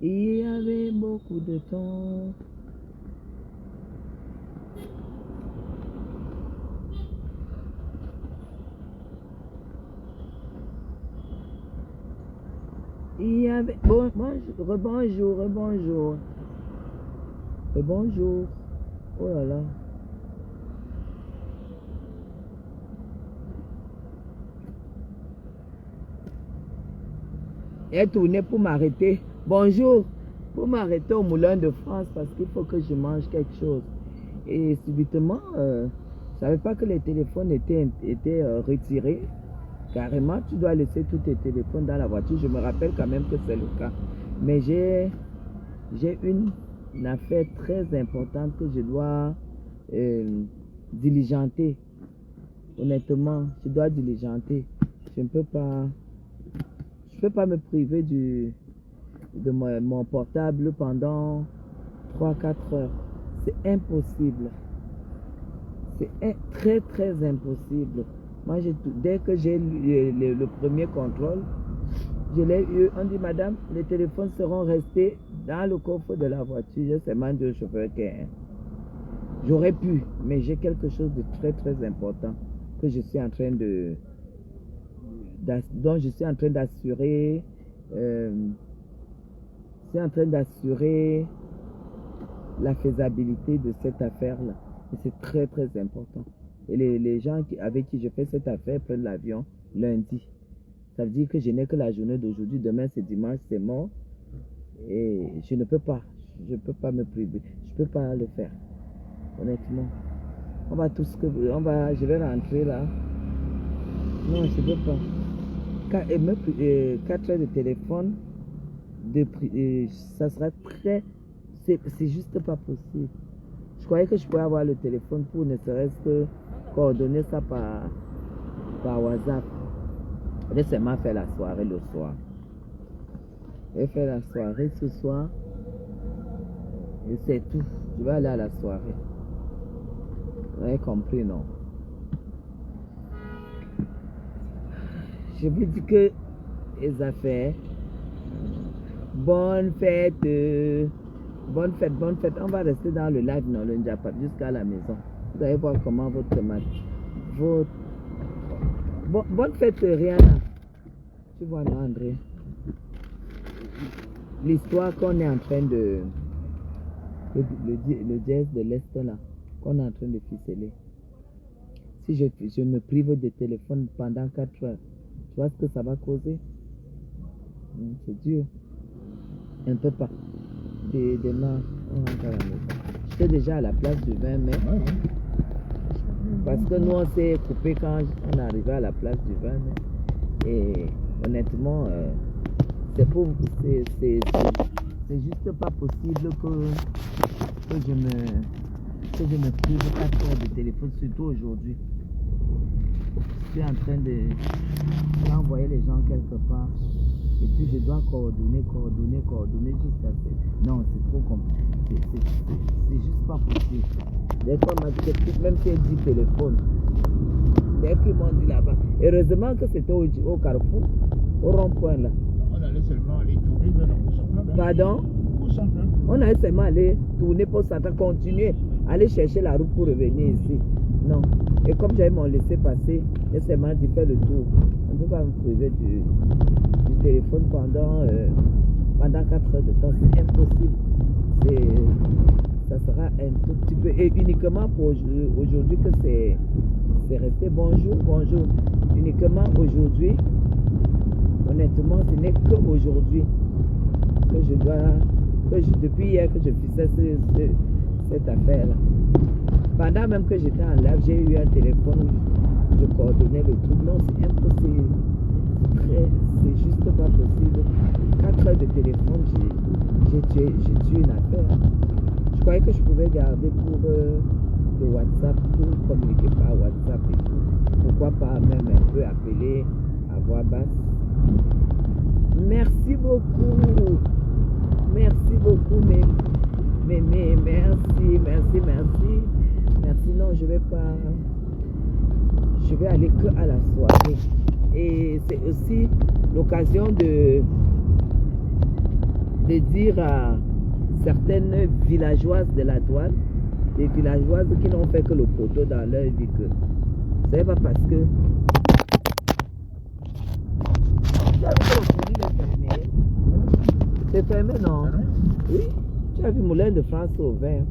Il y avait beaucoup de temps. Il y avait... Bon, rebonjour, rebonjour. Rebonjour. Oh là là. Elle est tournée pour m'arrêter. Bonjour. Pour m'arrêter au Moulin de France parce qu'il faut que je mange quelque chose. Et subitement, je ne savais pas que les téléphones étaient retirés. Carrément, tu dois laisser tous tes téléphones dans la voiture. Je me rappelle quand même que c'est le cas. Mais j'ai une affaire très importante que je dois diligenter. Honnêtement, je dois diligenter. Je ne peux pas... Je peux pas me priver de mon portable pendant 3-4 heures. C'est impossible. C'est très très impossible. Moi, dès que j'ai le premier contrôle, je l'ai eu. On dit, madame, les téléphones seront restés dans le coffre de la voiture. Je sais même au chauffeur que j'aurais pu, mais j'ai quelque chose de très très important que je suis en train dont je suis en train d'assurer la faisabilité de cette affaire-là. Et c'est très très important. Et les gens avec qui je fais cette affaire prennent l'avion lundi. Ça veut dire que je n'ai que la journée d'aujourd'hui. Demain c'est dimanche, c'est mort. Et je ne peux pas. Je ne peux pas me priver. Je ne peux pas le faire. Honnêtement. Je vais rentrer là. Non, je ne peux pas. 4 heures de téléphone, ça sera très... C'est juste pas possible. Je croyais que je pouvais avoir le téléphone pour ne serait-ce que coordonner ça par WhatsApp. Je vais seulement faire la soirée le soir. Je vais faire la soirée ce soir. Et c'est tout. Je vais aller à la soirée. Vous avez compris, non? Je vous dis que les affaires, bonne fête, bonne fête, bonne fête. On va rester dans le live, non, le Njapap, jusqu'à la maison. Vous allez voir comment votre match. Bonne fête, Rihanna. Tu vois, non, André? L'histoire qu'on est en train de... Le jazz de l'Est, là, qu'on est en train de ficeler. Si je me prive de téléphone pendant 4 heures, tu vois ce que ça va causer? C'est dur. Un peu pas. Demain, on rentre à la maison. J'étais déjà à la place du 20 mai. Parce que nous, on s'est coupé quand on est arrivé à la place du 20 mai. Et honnêtement, c'est juste pas possible que je me prive 4 heures de téléphone, surtout aujourd'hui. Je suis en train d'envoyer les gens quelque part. Et puis je dois coordonner jusqu'à ce... Non, c'est trop compliqué. C'est juste pas possible. Des fois, ma petite, même si elle dit téléphone, dès qu'ils m'ont dit là-bas. Heureusement que c'était au Carrefour, au rond-point là. On allait seulement aller tourner vers le central. Pardon? On allait seulement aller tourner pour central, continuer, aller chercher la route pour revenir ici. Non. Et comme j'avais mon laissé-passer, j'ai seulement dit faire le tour. On ne peut pas me priver du téléphone pendant 4 heures de temps. C'est impossible. Ça sera un tout petit peu. Et uniquement pour aujourd'hui que c'est resté bonjour. Uniquement aujourd'hui. Honnêtement, ce n'est qu'aujourd'hui depuis hier que je faisais cette affaire-là. Pendant même que j'étais en live, j'ai eu un téléphone où je coordonnais le truc. Non, c'est impossible. C'est juste pas possible. 4 heures de téléphone, j'ai tué une affaire. Je croyais que je pouvais garder pour le WhatsApp, pour communiquer par WhatsApp et tout. Pourquoi pas même un peu appeler à voix basse. Merci beaucoup. Merci beaucoup, mais merci. Merci, non, je vais aller que à la soirée. Et c'est aussi l'occasion de de dire à certaines villageoises de la douane, des villageoises qui n'ont fait que le poteau dans leur vie, que c'est pas parce que c'est fermé, non? Oui, tu as vu Moulin de France au vin.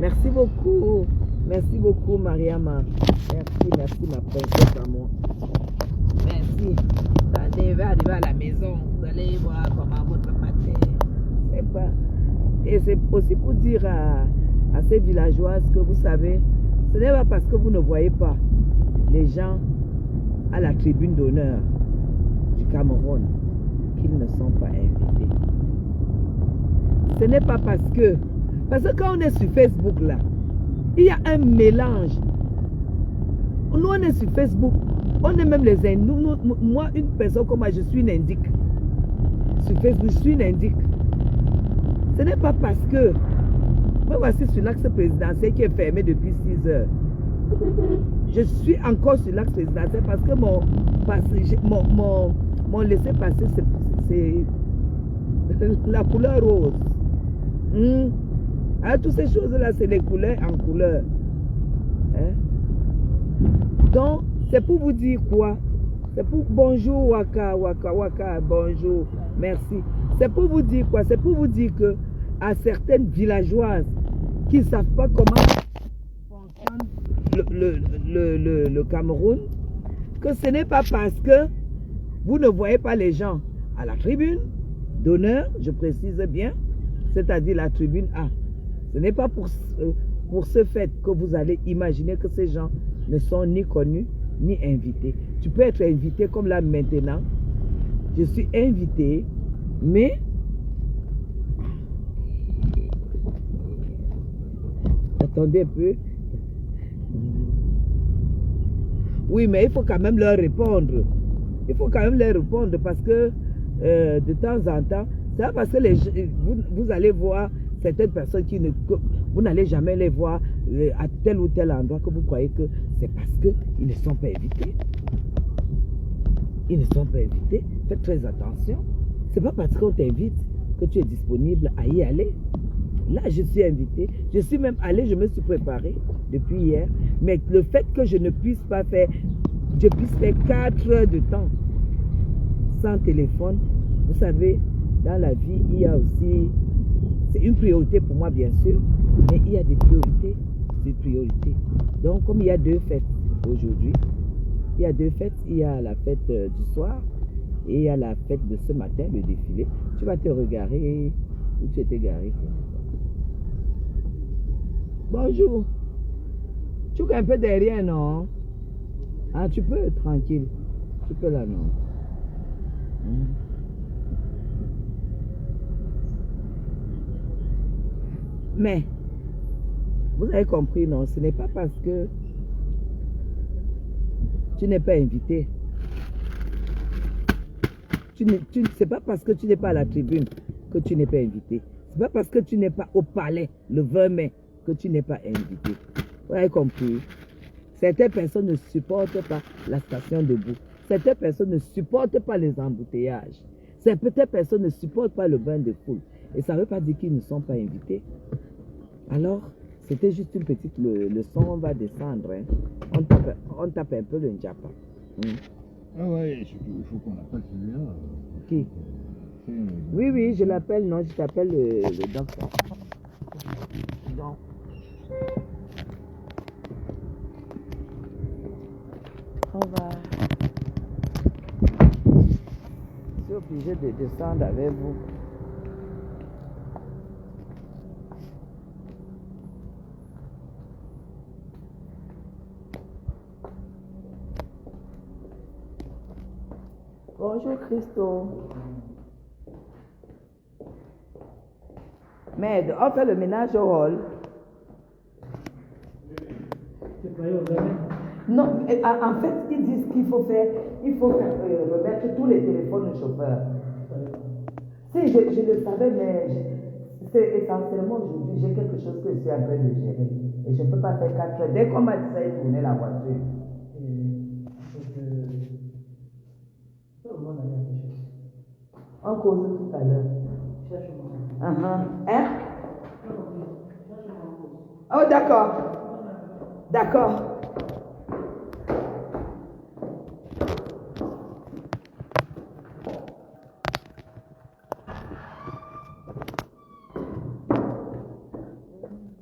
Merci beaucoup Mariama. Merci ma princesse à moi. Merci. Attendez, va arriver à la maison, vous allez voir comment votre matin. C'est pas. Et c'est aussi pour dire à ces villageoises que vous savez, ce n'est pas parce que vous ne voyez pas les gens à la tribune d'honneur du Cameroun qu'ils ne sont pas invités. Ce n'est pas parce que quand on est sur Facebook là, il y a un mélange. Nous on est sur Facebook, on est même les Indiens. Moi, une personne comme moi, je suis une indique. Sur Facebook, je suis une indique. Ce n'est pas parce que me voici sur l'axe présidentiel qui est fermé depuis 6 heures. Je suis encore sur l'axe présidentiel parce que mon laissez-passer, c'est la couleur rose. Alors, toutes ces choses-là, c'est les couleurs en couleur. Hein? Donc, c'est pour vous dire quoi? C'est pour bonjour Waka, bonjour, merci. C'est pour vous dire quoi? C'est pour vous dire que à certaines villageoises qui ne savent pas comment fonctionne le Cameroun, que ce n'est pas parce que vous ne voyez pas les gens à la tribune d'honneur, je précise bien, c'est-à-dire la tribune A. Ce n'est pas pour ce fait que vous allez imaginer que ces gens ne sont ni connus ni invités. Tu peux être invité comme là maintenant. Je suis invité, mais attendez un peu. Oui, mais il faut quand même leur répondre. Il faut quand même leur répondre parce que de temps en temps, c'est pas parce que vous allez voir certaines personnes que vous n'allez jamais les voir à tel ou tel endroit que vous croyez que c'est parce qu'ils ne sont pas invités. Ils ne sont pas invités. Faites très attention. C'est pas parce qu'on t'invite que tu es disponible à y aller. Là, je suis invité. Je suis même allé, je me suis préparé depuis hier. Mais le fait que je ne puisse pas faire, je puisse faire 4 heures de temps sans téléphone, vous savez, dans la vie, il y a aussi, c'est une priorité pour moi bien sûr, mais il y a des priorités, Donc comme il y a 2 fêtes aujourd'hui, il y a 2 fêtes, il y a la fête du soir et il y a la fête de ce matin, le défilé. Tu vas te regarder où tu étais garé. Bonjour. Tu es un peu derrière, non? Ah, tu peux, tranquille. Tu peux là, non? Mais, vous avez compris, non? Ce n'est pas parce que tu n'es pas invité. C'est pas parce que tu n'es pas à la tribune que tu n'es pas invité. C'est pas parce que tu n'es pas au palais le 20 mai que tu n'es pas invité. Vous avez compris? Certaines personnes ne supportent pas la station debout. Certaines personnes ne supportent pas les embouteillages. Certaines personnes ne supportent pas le bain de foule. Et ça ne veut pas dire qu'ils ne sont pas invités. Alors, c'était juste une petite leçon. On va descendre. Hein. On tape un peu le Njapa. Ah ouais, il faut qu'on appelle celui-là. Qui? Oui, je l'appelle. Non, je t'appelle le docteur. Donc. On va... Je suis obligé de descendre avec vous. Bonjour Christo. Merde, on fait le ménage au hall. Non, en fait, ils disent qu'il faut faire, remettre tous les téléphones au chauffeur. Si, je le savais, mais c'est essentiellement aujourd'hui, j'ai quelque chose que je suis en train de gérer. Et je ne peux pas faire 4 heures. Dès qu'on m'a dit ça, il tournait la voiture. On en cause tout à l'heure. Hein? Oh, d'accord. D'accord.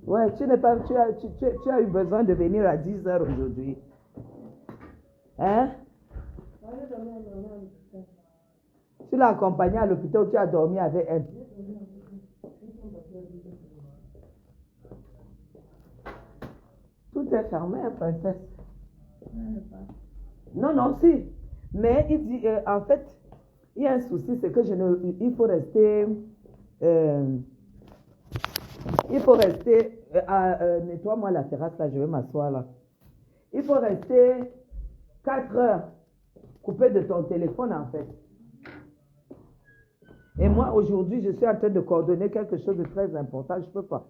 Ouais, tu as eu besoin de venir à 10 heures aujourd'hui. Hein? Tu l'as accompagnée à l'hôpital ou tu as dormi avec elle? Tout est fermé, princesse. Non, non, si. Mais il dit, en fait, il y a un souci, c'est que il faut rester, nettoie-moi la terrasse là, je vais m'asseoir là. Il faut rester 4 heures coupé de ton téléphone en fait. Et moi, aujourd'hui, je suis en train de coordonner quelque chose de très important, je ne peux pas.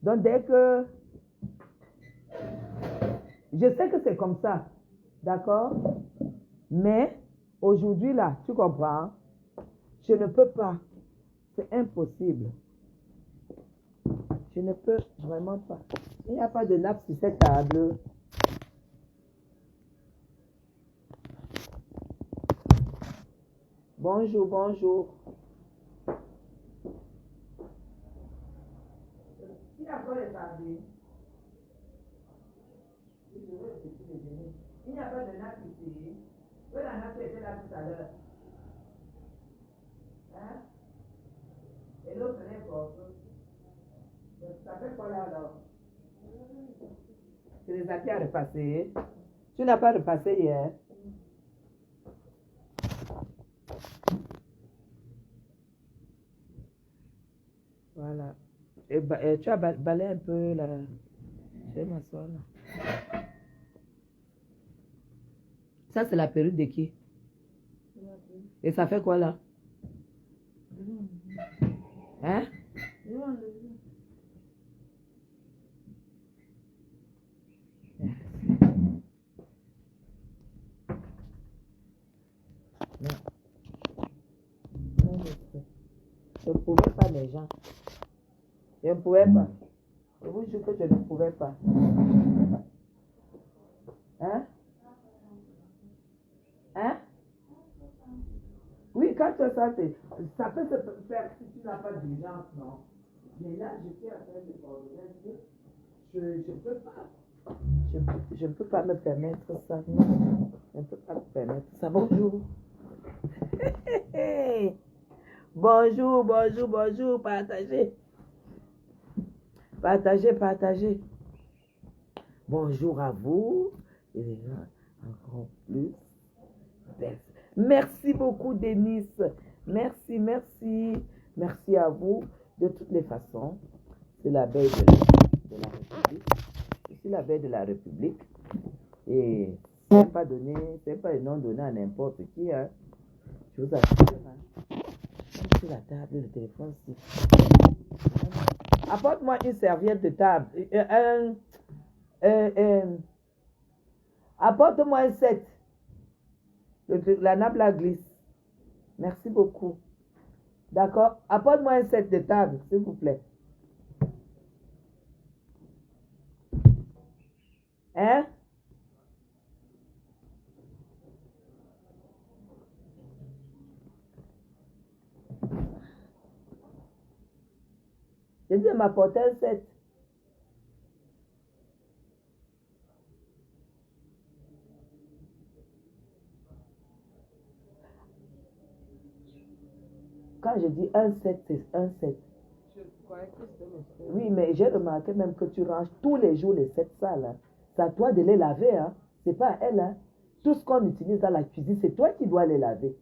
Donc, dès que... Je sais que c'est comme ça, d'accord? Mais, aujourd'hui, là, tu comprends? Je ne peux pas. C'est impossible. Je ne peux vraiment pas. Il n'y a pas de nappe sur cette table. Bonjour, bonjour. Il a quoi les tables? Il n'y a pas de nappe ici. Oui, la nappe était là tout à l'heure. Hein? Et l'autre n'est pas. Ça fait quoi là alors? Tu les as bien repassés. Tu n'as pas repassé hier. Voilà. Et tu as balayé un peu là. Je vais m'asseoir là. Ça, c'est la perruque de qui? Et ça fait quoi là? Hein? Je ne pouvais pas, les gens. Je ne pouvais pas. Je vous jure que je ne pouvais pas. Hein? Hein? Oui, quand ça, ça peut se faire si tu n'as pas d'urgence, non? Mais là, je suis en train de coordonner. Je ne peux pas. Je ne peux pas me permettre ça. Non. Je ne peux pas me permettre ça. Bonjour. Bonjour, bonjour, bonjour. Partagez. Partagez, partagez. Bonjour à vous. Et encore plus. Merci beaucoup, Denis. Merci, merci. Merci à vous. De toutes les façons, c'est la veille de la République. Je suis la veille de la République. Et c'est pas un nom donné à n'importe qui. Hein. Je vous assure. Hein. Sur la table, le téléphone, apporte-moi une serviette de table. Apporte-moi un set. La nappe la glisse. Merci beaucoup. D'accord? Apporte-moi un set de table, s'il vous plaît. Hein? J'ai dit de m'apporter un set. Quand je dis un set, c'est un set. Oui, mais j'ai remarqué même que tu ranges tous les jours les sets sales. Hein. C'est à toi de les laver. Hein. C'est pas à elle. Hein. Tout ce qu'on utilise dans la cuisine, c'est toi qui dois les laver.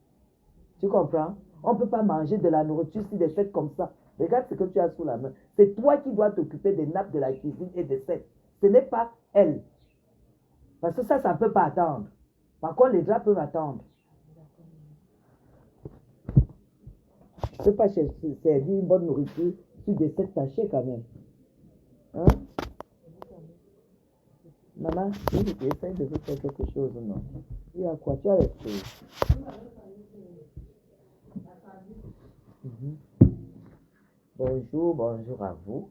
Tu comprends? On ne peut pas manger de la nourriture si des sets comme ça. Regarde ce que tu as sous la main. C'est toi qui dois t'occuper des nappes de la cuisine et des sets. Ce n'est pas elle. Parce que ça ne peut pas attendre. Par contre, les draps peuvent attendre. Je ne peux pas servir une bonne nourriture sur des sets tachés quand même. Hein? Maman, tu essaies de faire quelque chose ou non? Il y a quoi? Tu as resté. Mhm. Bonjour, bonjour à vous.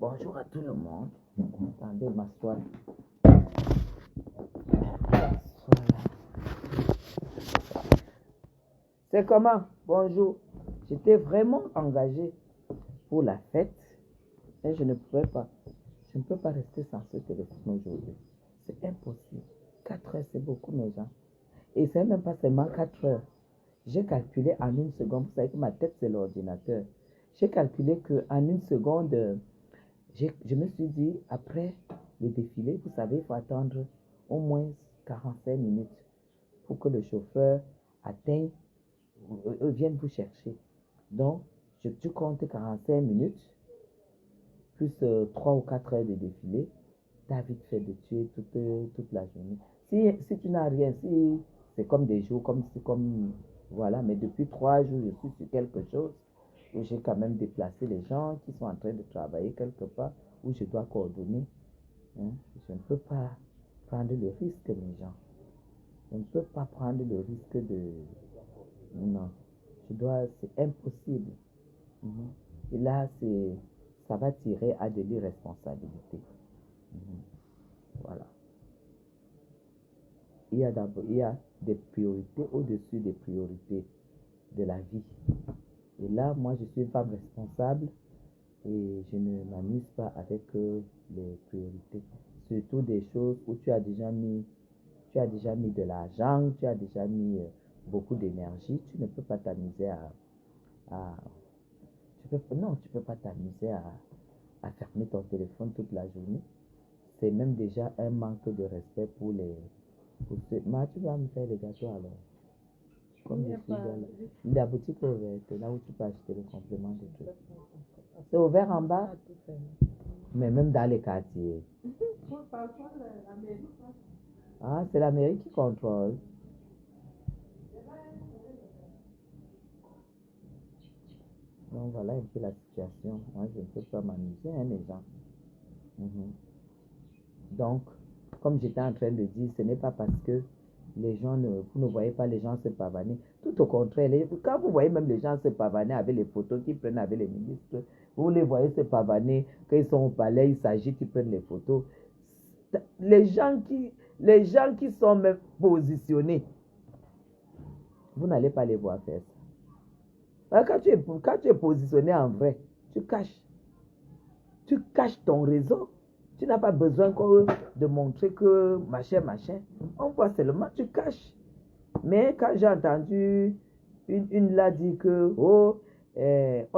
Bonjour à tout le monde. Attendez, m'asseoir. C'est comment? Bonjour. J'étais vraiment engagé pour la fête et je ne pouvais pas. Je ne peux pas rester sans ce téléphone aujourd'hui. C'est impossible. 4 heures, c'est beaucoup, mes gens. Et c'est même pas seulement 4 heures. J'ai calculé en une seconde. Vous savez que ma tête, c'est l'ordinateur. J'ai calculé qu'en une seconde, je me suis dit, après le défilé, vous savez, il faut attendre au moins 45 minutes pour que le chauffeur atteigne, vienne vous chercher. Donc, tu comptes 45 minutes, plus 3 ou 4 heures de défilé, tu as vite fait de tuer toute la journée. Si tu n'as rien, si c'est comme des jours, voilà, mais depuis 3 jours, je suis sur quelque chose où j'ai quand même déplacé les gens qui sont en train de travailler quelque part, où je dois coordonner. Hein. Je ne peux pas prendre le risque, mes gens. Je ne peux pas prendre le risque de... Non, c'est impossible. Et là, ça va tirer à de l'irresponsabilité. Voilà. Il y a des priorités au-dessus des priorités de la vie. Et là, moi, je suis une femme responsable et je ne m'amuse pas avec les priorités. Surtout des choses où tu as déjà mis de l'argent, tu as déjà mis beaucoup d'énergie. Tu ne peux pas t'amuser tu peux pas t'amuser à fermer ton téléphone toute la journée. C'est même déjà un manque de respect pour ceux. Mais tu vas me faire les gâteaux alors. Comme je suis là. La boutique est ouverte, là où tu peux acheter le complément de tout. C'est ouvert en bas, mais même dans les quartiers. Ah, c'est la mairie qui contrôle. Donc voilà un peu la situation. Moi, je ne peux pas m'amuser, hein, les gens. Donc, comme j'étais en train de dire, ce n'est pas parce que vous ne voyez pas les gens se pavaner. Tout au contraire, quand vous voyez même les gens se pavaner avec les photos qu'ils prennent avec les ministres, vous les voyez se pavaner, quand ils sont au palais, ils s'agitent, ils prennent les photos. Les gens qui sont même positionnés, vous n'allez pas les voir faire ça. Quand tu es positionné en vrai, tu caches ton réseau. Tu n'as pas besoin de montrer que machin. On voit seulement, tu caches. Mais quand j'ai entendu une là dire que, on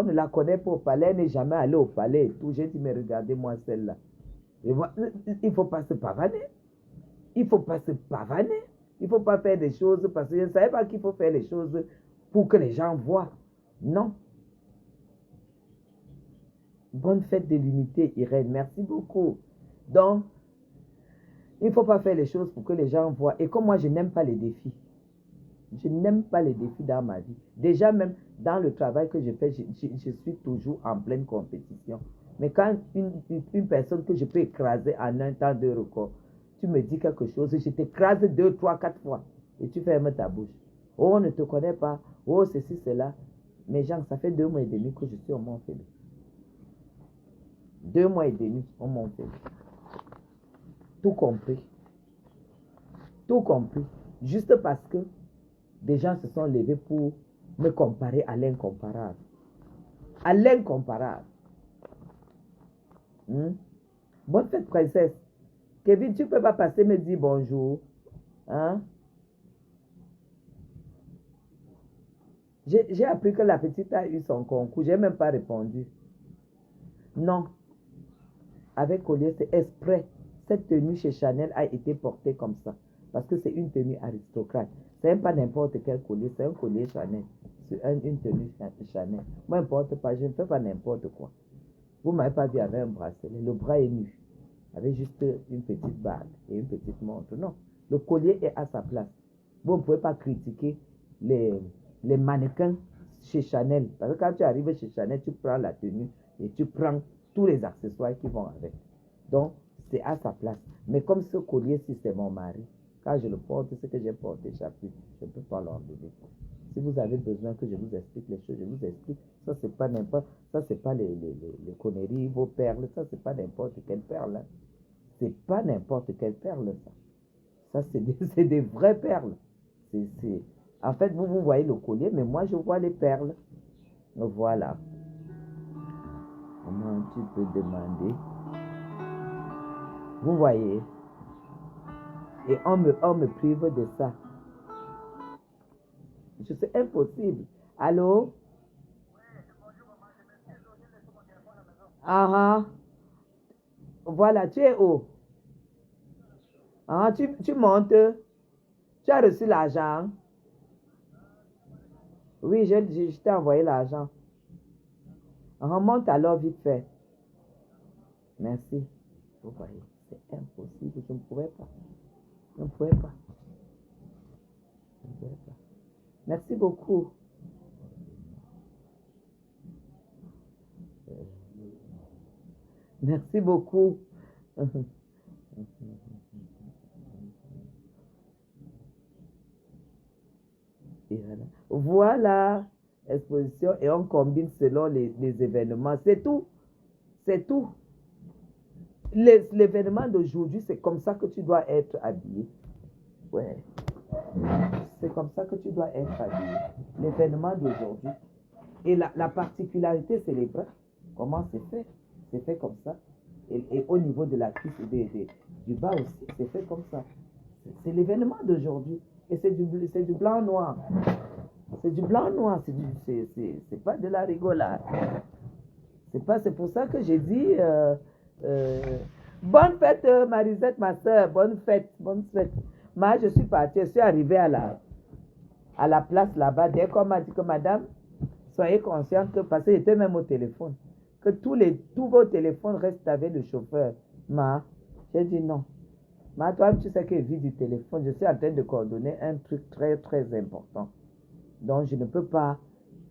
ne la connaît pas au palais, elle n'est jamais allée au palais et tout, j'ai dit, mais regardez-moi celle-là. Il ne faut pas se pavaner. Il ne faut pas se pavaner. Il ne faut pas faire des choses parce que je ne savais pas qu'il faut faire les choses pour que les gens voient. Non. Bonne fête de l'unité, Irène. Merci beaucoup. Donc, il ne faut pas faire les choses pour que les gens voient. Et comme moi, je n'aime pas les défis. Je n'aime pas les défis dans ma vie. Déjà, même dans le travail que je fais, je suis toujours en pleine compétition. Mais quand une personne que je peux écraser en un temps de record, tu me dis quelque chose, je t'écrase 2, 3, 4 fois. Et tu fermes ta bouche. Oh, on ne te connaît pas. Oh, ceci, cela. Mais Jean, ça fait 2 mois et demi que je suis au Mont-Félix. 2 mois et demi au Mont-Félix. Tout compris. Tout compris. Juste parce que des gens se sont levés pour me comparer à l'incomparable. À l'incomparable. Bonne fête, princesse. Kevin, tu ne peux pas passer me dire bonjour. Hein? J'ai appris que la petite a eu son concours. Je n'ai même pas répondu. Non. Avec collier, c'est exprès. Cette tenue chez Chanel a été portée comme ça. Parce que c'est une tenue aristocrate. Ce n'est pas n'importe quel collier, c'est un collier Chanel. C'est une tenue Chanel. Moi, n'importe pas, je ne fais pas n'importe quoi. Vous ne m'avez pas vu avec un bracelet. Le bras est nu. Avec juste une petite bague et une petite montre. Non. Le collier est à sa place. Vous ne pouvez pas critiquer les mannequins chez Chanel. Parce que quand tu arrives chez Chanel, tu prends la tenue et tu prends tous les accessoires qui vont avec. Donc, c'est à sa place. Mais comme ce collier, si c'est mon mari, quand je le porte, ce que j'ai porté, je ne peux pas l'enlever. Si vous avez besoin que je vous explique les choses, je vous explique. Ça, c'est pas n'importe, ça, c'est pas les conneries, vos perles. Ça, c'est pas n'importe quelle perle. Hein. C'est pas n'importe quelle perle, ça. Ça, c'est des vraies perles. En fait, vous voyez le collier, mais moi, je vois les perles. Voilà. Comment tu peux demander? Vous voyez? Et on me prive de ça. C'est impossible. Allô? Ah, voilà, tu es où? Ah, tu montes. Tu as reçu l'argent? Oui, je t'ai envoyé l'argent. Remonte alors vite fait. Merci. Vous voyez, c'est impossible. Je ne pourrais pas. Je ne pourrais pas. Je ne pourrais pas. Merci beaucoup. Merci beaucoup. Et voilà, exposition et on combine selon les événements. C'est tout. C'est tout. L'événement d'aujourd'hui, c'est comme ça que tu dois être habillé. Ouais. C'est comme ça que tu dois être habillé. L'événement d'aujourd'hui. Et la particularité, c'est les bras. Comment c'est fait? C'est fait comme ça. Et au niveau de la cuisse du bas aussi, c'est fait comme ça. C'est l'événement d'aujourd'hui. Et c'est du blanc-noir. C'est du blanc-noir. C'est pas de la rigolade. C'est pour ça que j'ai dit bonne fête, Marisette, ma soeur. Bonne fête, bonne fête. Moi, je suis partie, je suis arrivée à la place là-bas. Dès qu'on m'a dit que madame, soyez consciente que, parce que j'étais même au téléphone, que tous vos téléphones restent avec le chauffeur. J'ai dit non. Toi, tu sais que je vis du téléphone. Je suis en train de coordonner un truc très, très important. Donc, je ne peux pas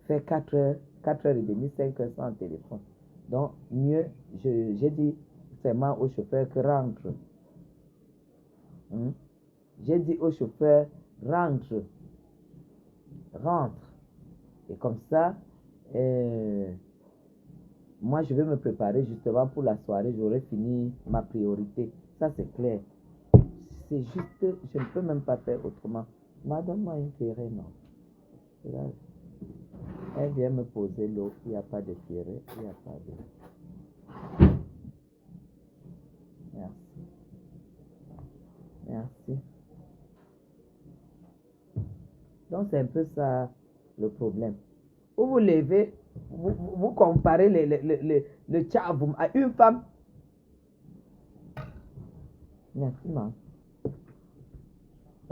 faire 4h30, 5h sans téléphone. Donc, mieux, j'ai dit seulement au chauffeur que rentre. J'ai dit au chauffeur, rentre. Et comme ça, moi, je vais me préparer justement pour la soirée. J'aurai fini ma priorité. Ça, c'est clair. C'est juste, je ne peux même pas faire autrement. Donne-moi une ferrée, non. Là, elle vient me poser l'eau. Il n'y a pas de ferrée. Il n'y a pas de... Merci. Merci. Donc, c'est un peu ça le problème. Vous vous levez, vous comparez le tchavoum à une femme. Merci, maman.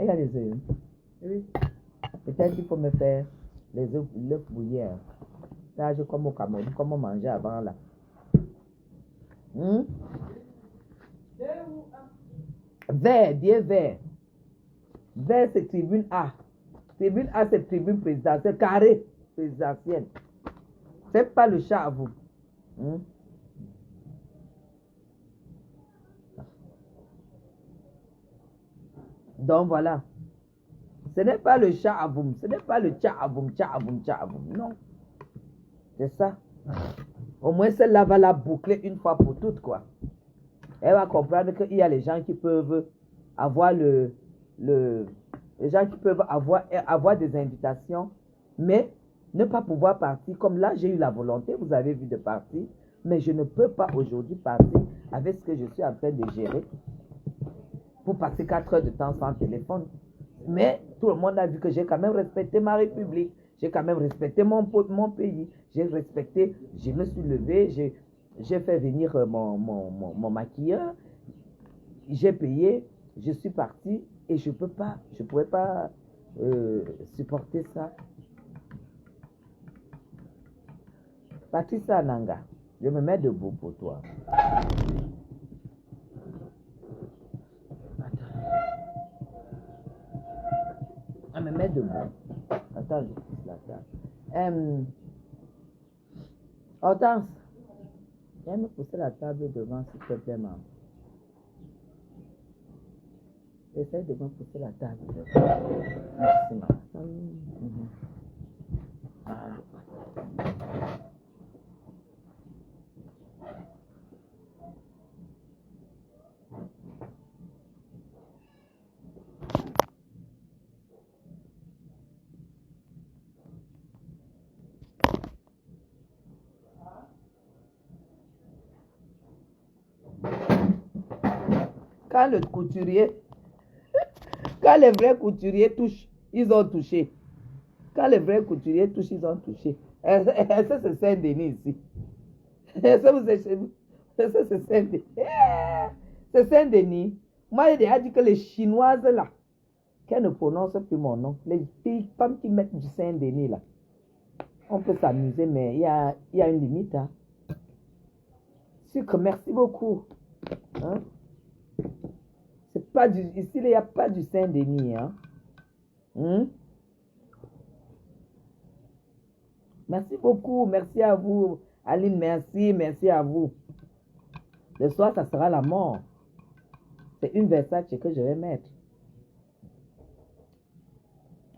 Il y a des œufs. Oui. Peut-être qu'il faut me faire les œufs bouillis. Là, je comme au Cameroun, comme on mangeait avant là. Vert, bien vert. Vert, c'est tribune A. Tribune A, c'est tribune présidentielle, carré présidentielle. C'est pas le chat à vous. Donc voilà. Ce n'est pas le chat à vous. Ce n'est pas le chat à vous. Non. C'est ça. Au moins, celle-là va la boucler une fois pour toutes, quoi. Elle va comprendre qu'il y a les gens qui peuvent avoir les gens qui peuvent avoir des invitations, mais ne pas pouvoir partir. Comme là, j'ai eu la volonté, vous avez vu, de partir, mais je ne peux pas aujourd'hui partir avec ce que je suis en train de gérer pour passer 4 heures de temps sans téléphone. Mais tout le monde a vu que j'ai quand même respecté ma République, j'ai quand même respecté mon pays, j'ai respecté, je me suis levé, j'ai fait venir mon maquilleur, j'ai payé, je suis parti et je ne pouvais pas supporter ça. Patricia Nanga, je me mets debout pour toi. Je me mets debout. Attends, je pousse la table. Hortense, viens me pousser la table devant, s'il te plaît, maman. Essaye de me pousser la table. Merci, maman. Quand le couturier, quand les vrais couturiers touchent, ils ont touché. Quand les vrais couturiers touchent, ils ont touché. Est-ce que c'est Saint-Denis ici? Est-ce que c'est Saint-Denis? C'est Saint-Denis. Moi, j'ai déjà dit que les Chinoises, là, qu'elles ne prononcent plus mon nom. Les filles, femmes qui mettent du Saint-Denis, là. On peut s'amuser, mais il y a une limite. Hein. Sucre, merci beaucoup. Hein? C'est pas du, ici, il n'y a pas du Saint-Denis. Hein? Merci beaucoup. Merci à vous. Aline, merci. Merci à vous. Le soir, ça sera la mort. C'est une Versace que je vais mettre.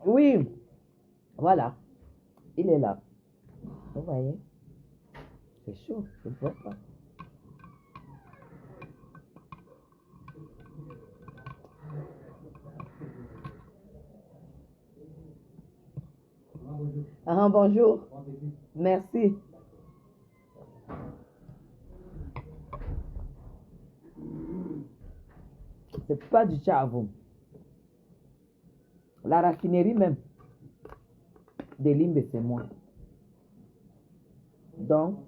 Oui. Voilà. Il est là. Vous voyez? C'est chaud. Je ne vois pas. Ah, bonjour. Merci. C'est pas du charbon. La raffinerie même de Limbe, c'est moi. Donc,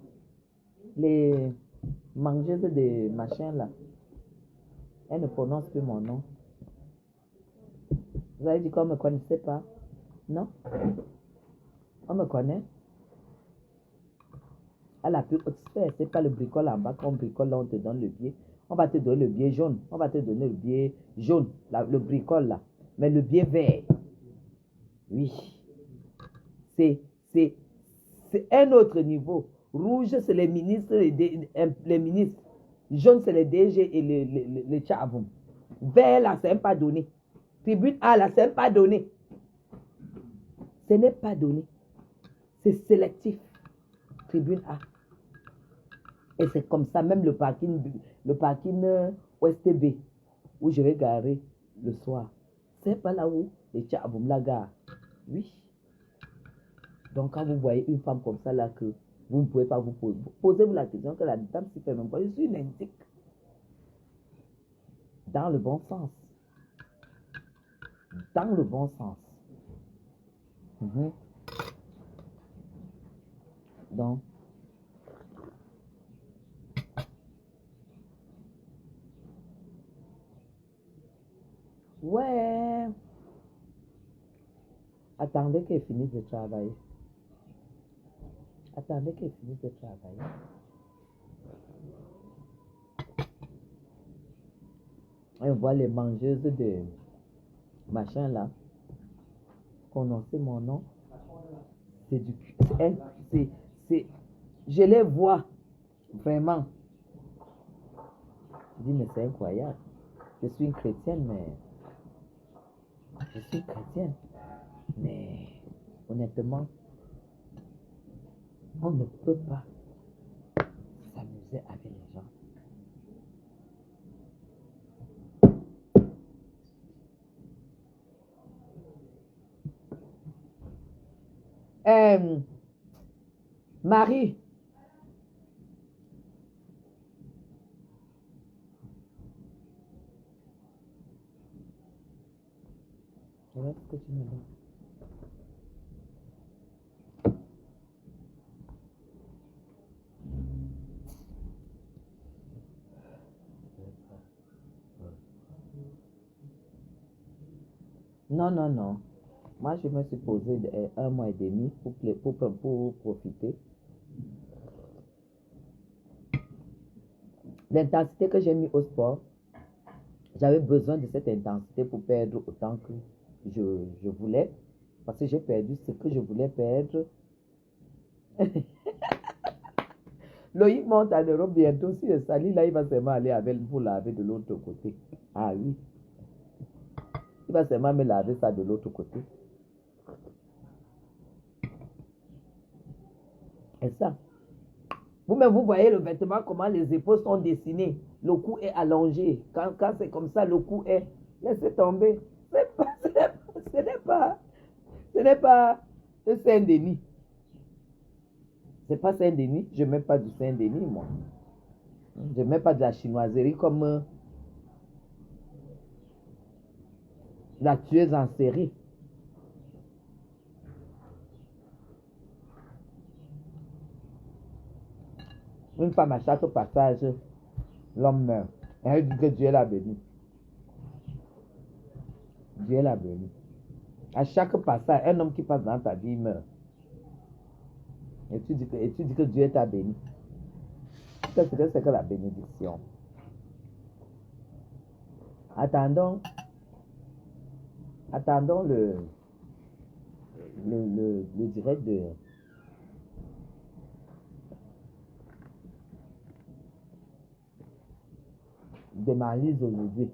les mangeuses de machin là, elles ne prononcent plus mon nom. Vous avez dit qu'on ne me connaissait pas? Non? On me connaît? À la plus haute sphère, c'est pas le bricole en bas. Quand on bricole, là, on te donne le biais. On va te donner le biais jaune. On va te donner le biais jaune, le bricole là. Mais le biais vert, oui. C'est un autre niveau. Rouge, c'est les ministres, les ministres. Jaune, c'est les DG et les tchavoum. Vert, là, c'est pas donné. Tribune A, là, c'est pas donné. Ce n'est pas donné. C'est sélectif. Tribune A. Et c'est comme ça, même le parking OSTB, où je vais garer le soir. C'est pas là où les tchavoum la gare. Oui. Donc, quand vous voyez une femme comme ça, là, que vous ne pouvez pas vous poser, posez-vous la question que la dame s'y fait même pas. Je suis une indique. Dans le bon sens. Dans le bon sens. Donc, ouais. Attendez qu'elle finisse de travailler. Attendez qu'elle finisse de travailler. Et on voit les mangeuses de machin là. Prononcer mon nom. C'est du... je les vois. Vraiment. Je dis, mais c'est incroyable. Je suis une chrétienne, mais... Je suis chrétienne. Mais, honnêtement, on ne peut pas s'amuser avec les gens. Marie. Regarde ce que tu me donnes. Non, non, non. Moi, je me suis posé 1 mois et demi pour profiter. L'intensité que j'ai mis au sport, j'avais besoin de cette intensité pour perdre autant que je voulais. Parce que j'ai perdu ce que je voulais perdre. Loïc monte à l'Europe bientôt. Si le sali, là, il va seulement aller pour laver de l'autre côté. Ah oui. Il va seulement me laver ça de l'autre côté. Et ça. Vous-même, vous voyez le vêtement, comment les épaules sont dessinées. Le cou est allongé. Quand c'est comme ça, le cou est... Laissez tomber. Ce n'est pas le Saint-Denis. C'est pas Saint-Denis. Je ne mets pas du Saint-Denis, moi. Je ne mets pas de la chinoiserie comme La tueuse en série. Une femme à chaque passage, l'homme meurt. Et elle dit que Dieu l'a béni. Dieu l'a béni. À chaque passage, un homme qui passe dans ta vie meurt. Et tu dis que Dieu t'a béni. Qu'est-ce que c'est que la bénédiction? Attendons le direct de Maryse aujourd'hui.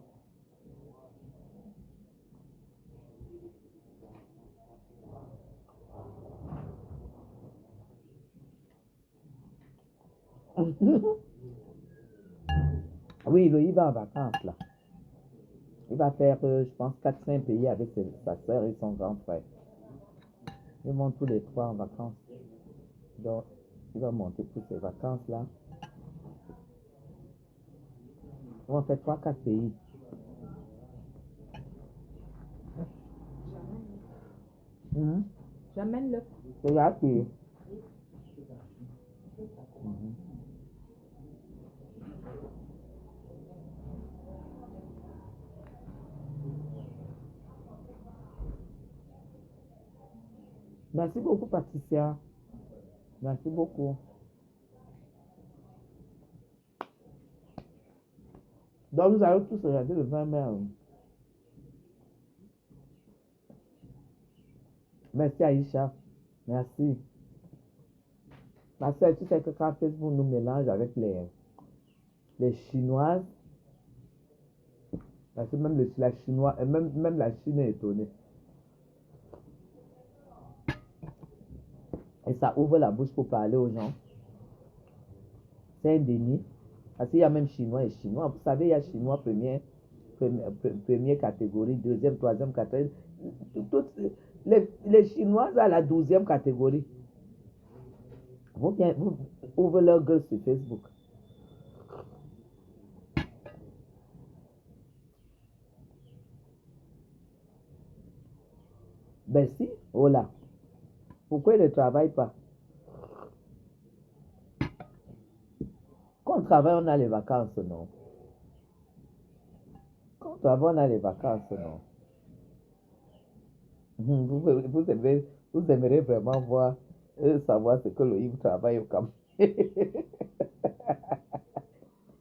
Oui, il va en vacances là. Il va faire, je pense, 4-5 pays avec sa soeur et son grand frère. Ils vont tous les trois en vacances. Donc, il va monter pour ces vacances là. Ils vont faire 3-4 pays. J'amène le. C'est là que. Merci beaucoup, Patricia. Merci beaucoup. Donc, nous allons tous regarder le 20 mai. Merci, Aïcha. Merci. Ma soeur, tu sais que quand Facebook nous mélange avec les Chinoises, parce que même même la Chine est étonnée. Et ça ouvre la bouche pour parler aux gens. C'est un déni. Parce qu'il y a même Chinois et Chinois. Vous savez, il y a Chinois première catégorie, deuxième, troisième catégorie. Les Chinois à la 12e catégorie. Vous ouvrez leur gueule sur Facebook. Ben si, oh là. Pourquoi ils ne travaillent pas? Quand on travaille, on a les vacances, non? Quand on travaille, on a les vacances, non? Vous aimeriez vraiment voir, savoir ce que Loïc travaille au Cameroun.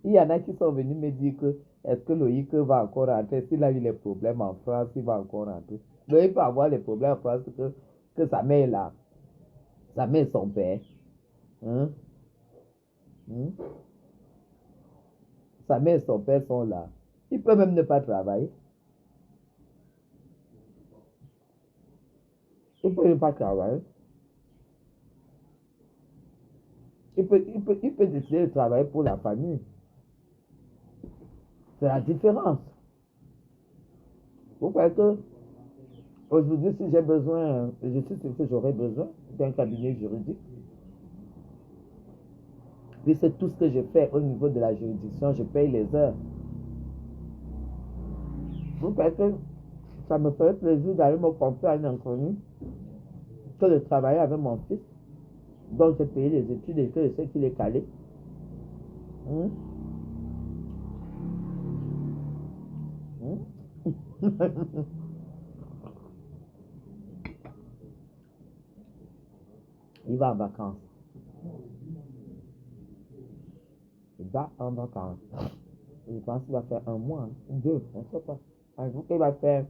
Il y en a qui sont venus me dire que est-ce que Loïc va encore rentrer? S'il a eu les problèmes en France, il va encore rentrer. Loïc peut avoir les problèmes en France que sa mère est là. Sa mère et son père. Hein? Sa mère et son père sont là. Il peut même ne pas travailler. Il peut ne pas travailler. Il peut décider de travailler pour la famille. C'est la différence. Vous croyez que aujourd'hui, si j'ai besoin, je sais ce que j'aurais besoin d'un cabinet juridique. Puis c'est tout ce que je fais au niveau de la juridiction, je paye les heures. Vous croyez que ça me ferait plaisir d'aller me confier à un inconnu que de travailler avec mon fils, dont j'ai payé les études et que je sais qu'il est calé? Il va en vacances. Il va en vacances. Je pense qu'il va faire 1 mois, 2, on ne sait pas. Avoue qu'il va faire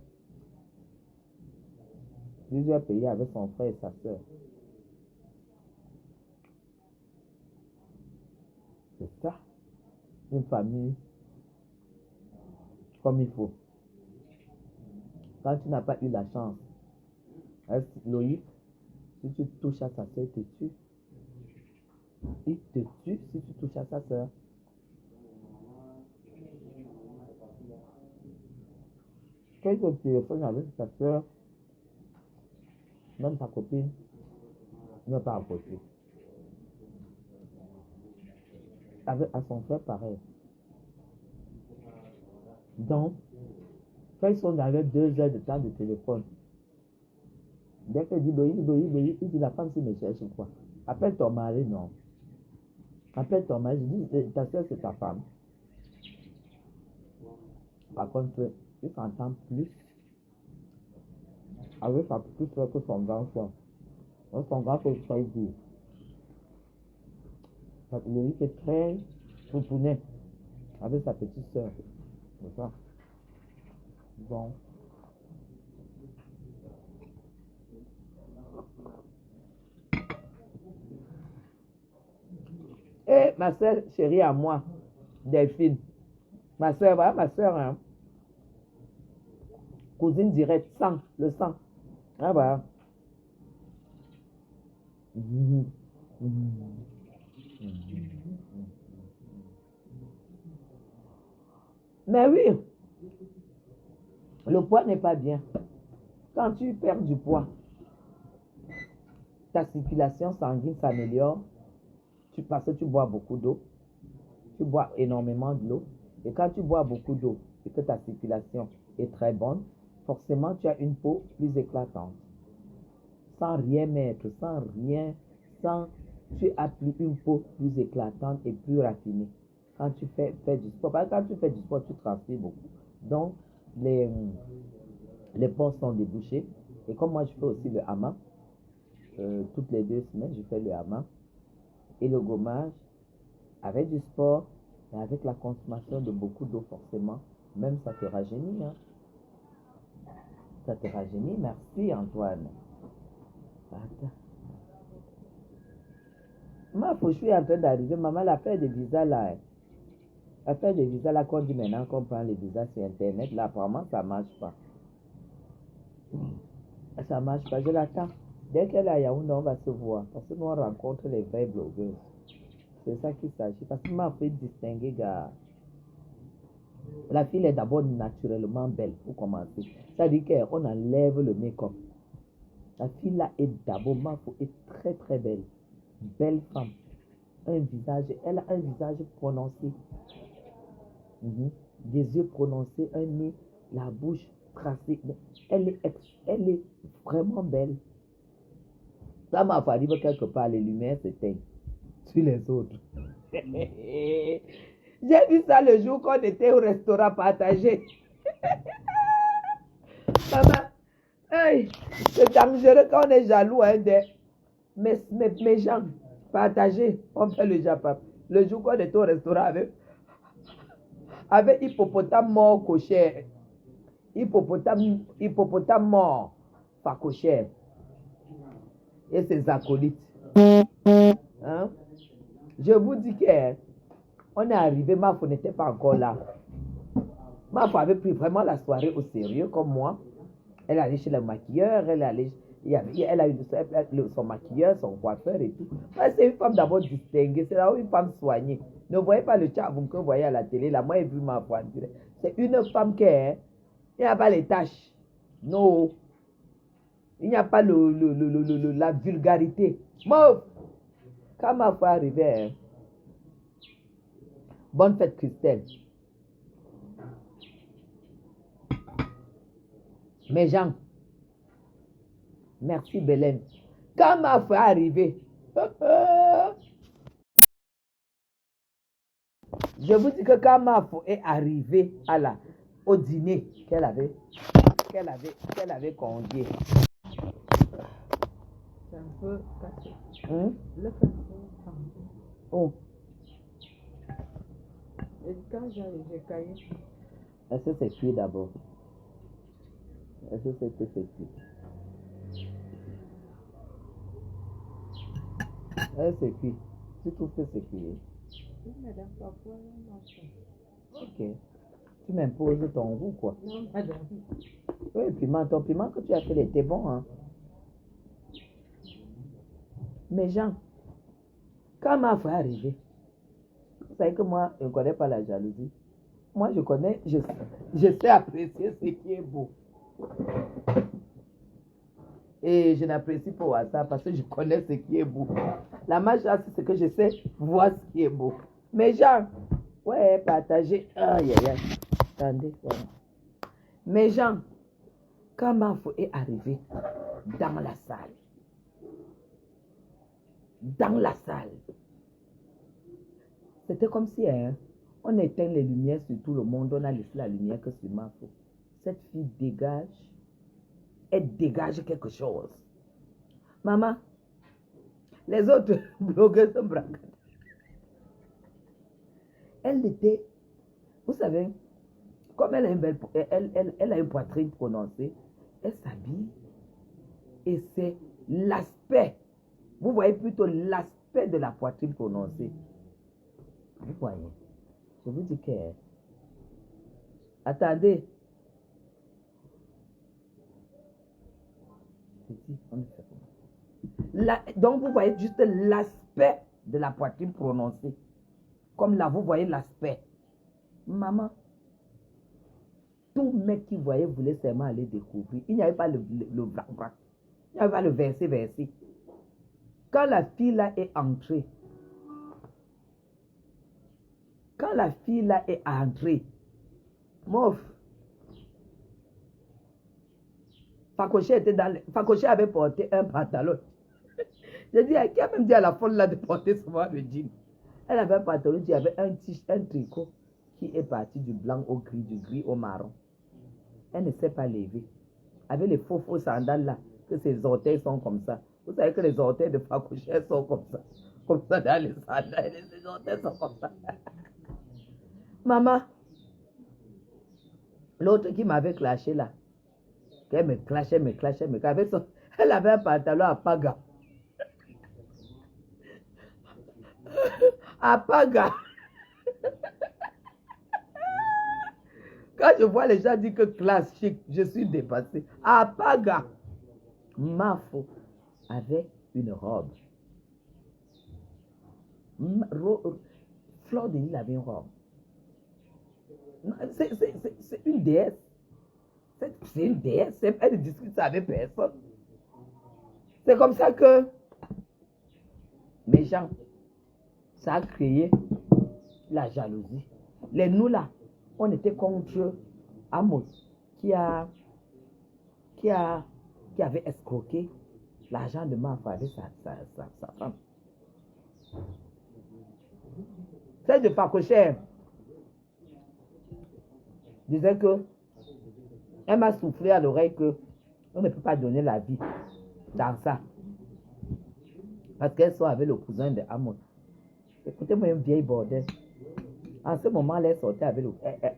plusieurs pays avec son frère et sa soeur. C'est ça, une famille comme il faut. Quand tu n'as pas eu la chance, Loïc, si tu touches à sa soeur, il te tue. Il te tue si tu touches à sa soeur. Quand il te téléphone avec sa soeur, même sa copine, n'est pas à côté. À son frère, pareil. Donc, Quand ils sont dans les 2 heures de temps de téléphone, dès qu'elle dit oui, il dit la femme s'il me cherche quoi. Appelle ton mari, non. Appelle ton mari, je dis ta soeur c'est ta femme. Par contre, il s'entend plus avec sa petite soeur que son grand soeur. Donc son grand soeur soit dur. Lui est très foutounet avec sa petite soeur. C'est ça. Bon. Et ma soeur chérie à moi, Delphine. Ma soeur, voilà ma soeur, hein. Cousine directe, sang, le sang. Ah bah. Mais oui, le poids n'est pas bien. Quand tu perds du poids, ta circulation sanguine s'améliore parce que tu bois beaucoup d'eau. Tu bois énormément de l'eau. Et quand tu bois beaucoup d'eau et que ta circulation est très bonne, forcément tu as une peau plus éclatante. Sans rien mettre, tu as plus une peau plus éclatante et plus raffinée. Quand tu fais du sport, parce que quand tu fais du sport, tu transpires beaucoup. Donc, les pores sont débouchés. Et comme moi, je fais aussi le hamac, toutes les 2 semaines, je fais le hamac et le gommage avec du sport et avec la consommation de beaucoup d'eau, forcément. Même ça te rajeunit. Hein. Ça te rajeunit. Merci, Antoine. Attends. Je suis en train d'arriver. Maman, l'affaire des visas là. L'affaire des visas là, qu'on dit maintenant qu'on prend les visas sur Internet, là, apparemment, ça ne marche pas. Ça ne marche pas. Je l'attends. Dès qu'elle est à Yaoundé, on va se voir. Parce que nous, on rencontre les vrais blogueurs. C'est ça qu'il s'agit. Parce que m'a fait distinguer, gars. La fille est d'abord naturellement belle, pour commencer. Ça dit qu'on enlève le make-up. La fille là est d'abord, est très très belle. Belle femme. Elle a un visage prononcé. Des yeux prononcés, un nez, la bouche tracée. Elle est vraiment belle. Ça m'a fallu quelque part, les lumières s'éteignent sur les autres. J'ai vu ça le jour qu'on était au restaurant partagé. Maman, hey, c'est dangereux quand on est jaloux, hein, mes gens partagés, on fait le Japon. Le jour qu'on était au restaurant avec hippopotame mort cochère. Hippopotame mort, pas cochère. Et ses acolytes. Hein? Je vous dis qu'on est arrivé, Mafo n'était pas encore là. Mafo avait pris vraiment la soirée au sérieux, comme moi. Elle allait chez le maquilleur, elle a eu son maquilleur, son coiffeur et tout. C'est une femme d'abord distinguée, c'est là où une femme soignée. Ne voyez pas le tchaboum que vous voyez à la télé, là, moi j'ai vu Mafo en direct. C'est une femme qui il n'y a pas les taches. Non. Il n'y a pas la vulgarité. Moi, quand Mafo est arrivé, bonne fête Christelle. Mes gens, merci Bélène. Quand Mafo est arrivé, je vous dis que quand Mafo est arrivé au dîner qu'elle avait convié. C'est un peu cassé. Le Oh. Et quand j'ai caillé. Est-ce que c'est cuit d'abord? Est-ce que c'est cuit? Est-ce que c'est cuit? Tu trouves que c'est cuit? Oui, madame, parfois, non. Ok. Tu m'imposes ton goût, quoi. Non, madame. Oui, ton piment que tu as fait, il était bon, hein. Mais Jean, quand ma fille est arrivée, vous savez que moi, je ne connais pas la jalousie. Moi, je sais apprécier ce qui est beau. Et je n'apprécie pas WhatsApp parce que je connais ce qui est beau. La majeure, c'est que je sais voir ce qui est beau. Mais Jean, ouais, partager. Aïe, aïe, aïe. Attendez, voilà. Mes gens, quand Mafo est arrivé dans la salle, c'était comme si on éteint les lumières sur tout le monde, on a laissé la lumière que sur Mafo. Cette fille dégage, elle dégage quelque chose. Maman, les autres blogueurs sont braqués. Elle était, vous savez, comme elle a une belle, elle a une poitrine prononcée, elle s'habille et c'est l'aspect. Vous voyez plutôt l'aspect de la poitrine prononcée. Vous voyez, je vous dis que... Attendez. Donc vous voyez juste l'aspect de la poitrine prononcée. Comme là, vous voyez l'aspect. Maman, tout mec qui voyait voulait seulement aller découvrir. Il n'y avait pas le brac-brac. Il n'y avait pas le verser. Quand la fille là est entrée, mouf, Fakoché avait porté un pantalon. J'ai dit, qui a même dit à la folle là de porter souvent le jean? Elle avait un pantalon, il y avait un tricot qui est parti du blanc au gris, du gris au marron. Elle ne s'est pas levée. Avec les faux sandales là, que ses orteils sont comme ça. Vous savez que les orteils de Fakoché sont comme ça dans les sandales, les orteils sont comme ça. Maman, l'autre qui m'avait clashé là, qu'elle me clashait, elle avait un pantalon à paga. À paga. Quand je vois les gens dire que classe chic, je suis dépassé. À paga. Mafo avait une robe. Fleur de Lys avait une robe. C'est une déesse. C'est une déesse. Elle ne discute avec personne. C'est comme ça que mes gens, ça a créé la jalousie. Les nous là, on était contre Amos qui avait escroqué l'argent de Mafo avec sa femme. Celle de Fakoché disait que elle m'a soufflé à l'oreille que on ne peut pas donner la vie dans ça. Parce qu'elle soit avec le cousin de Amos. Écoutez-moi, une vieille bordel. En ce moment, elle sortait avec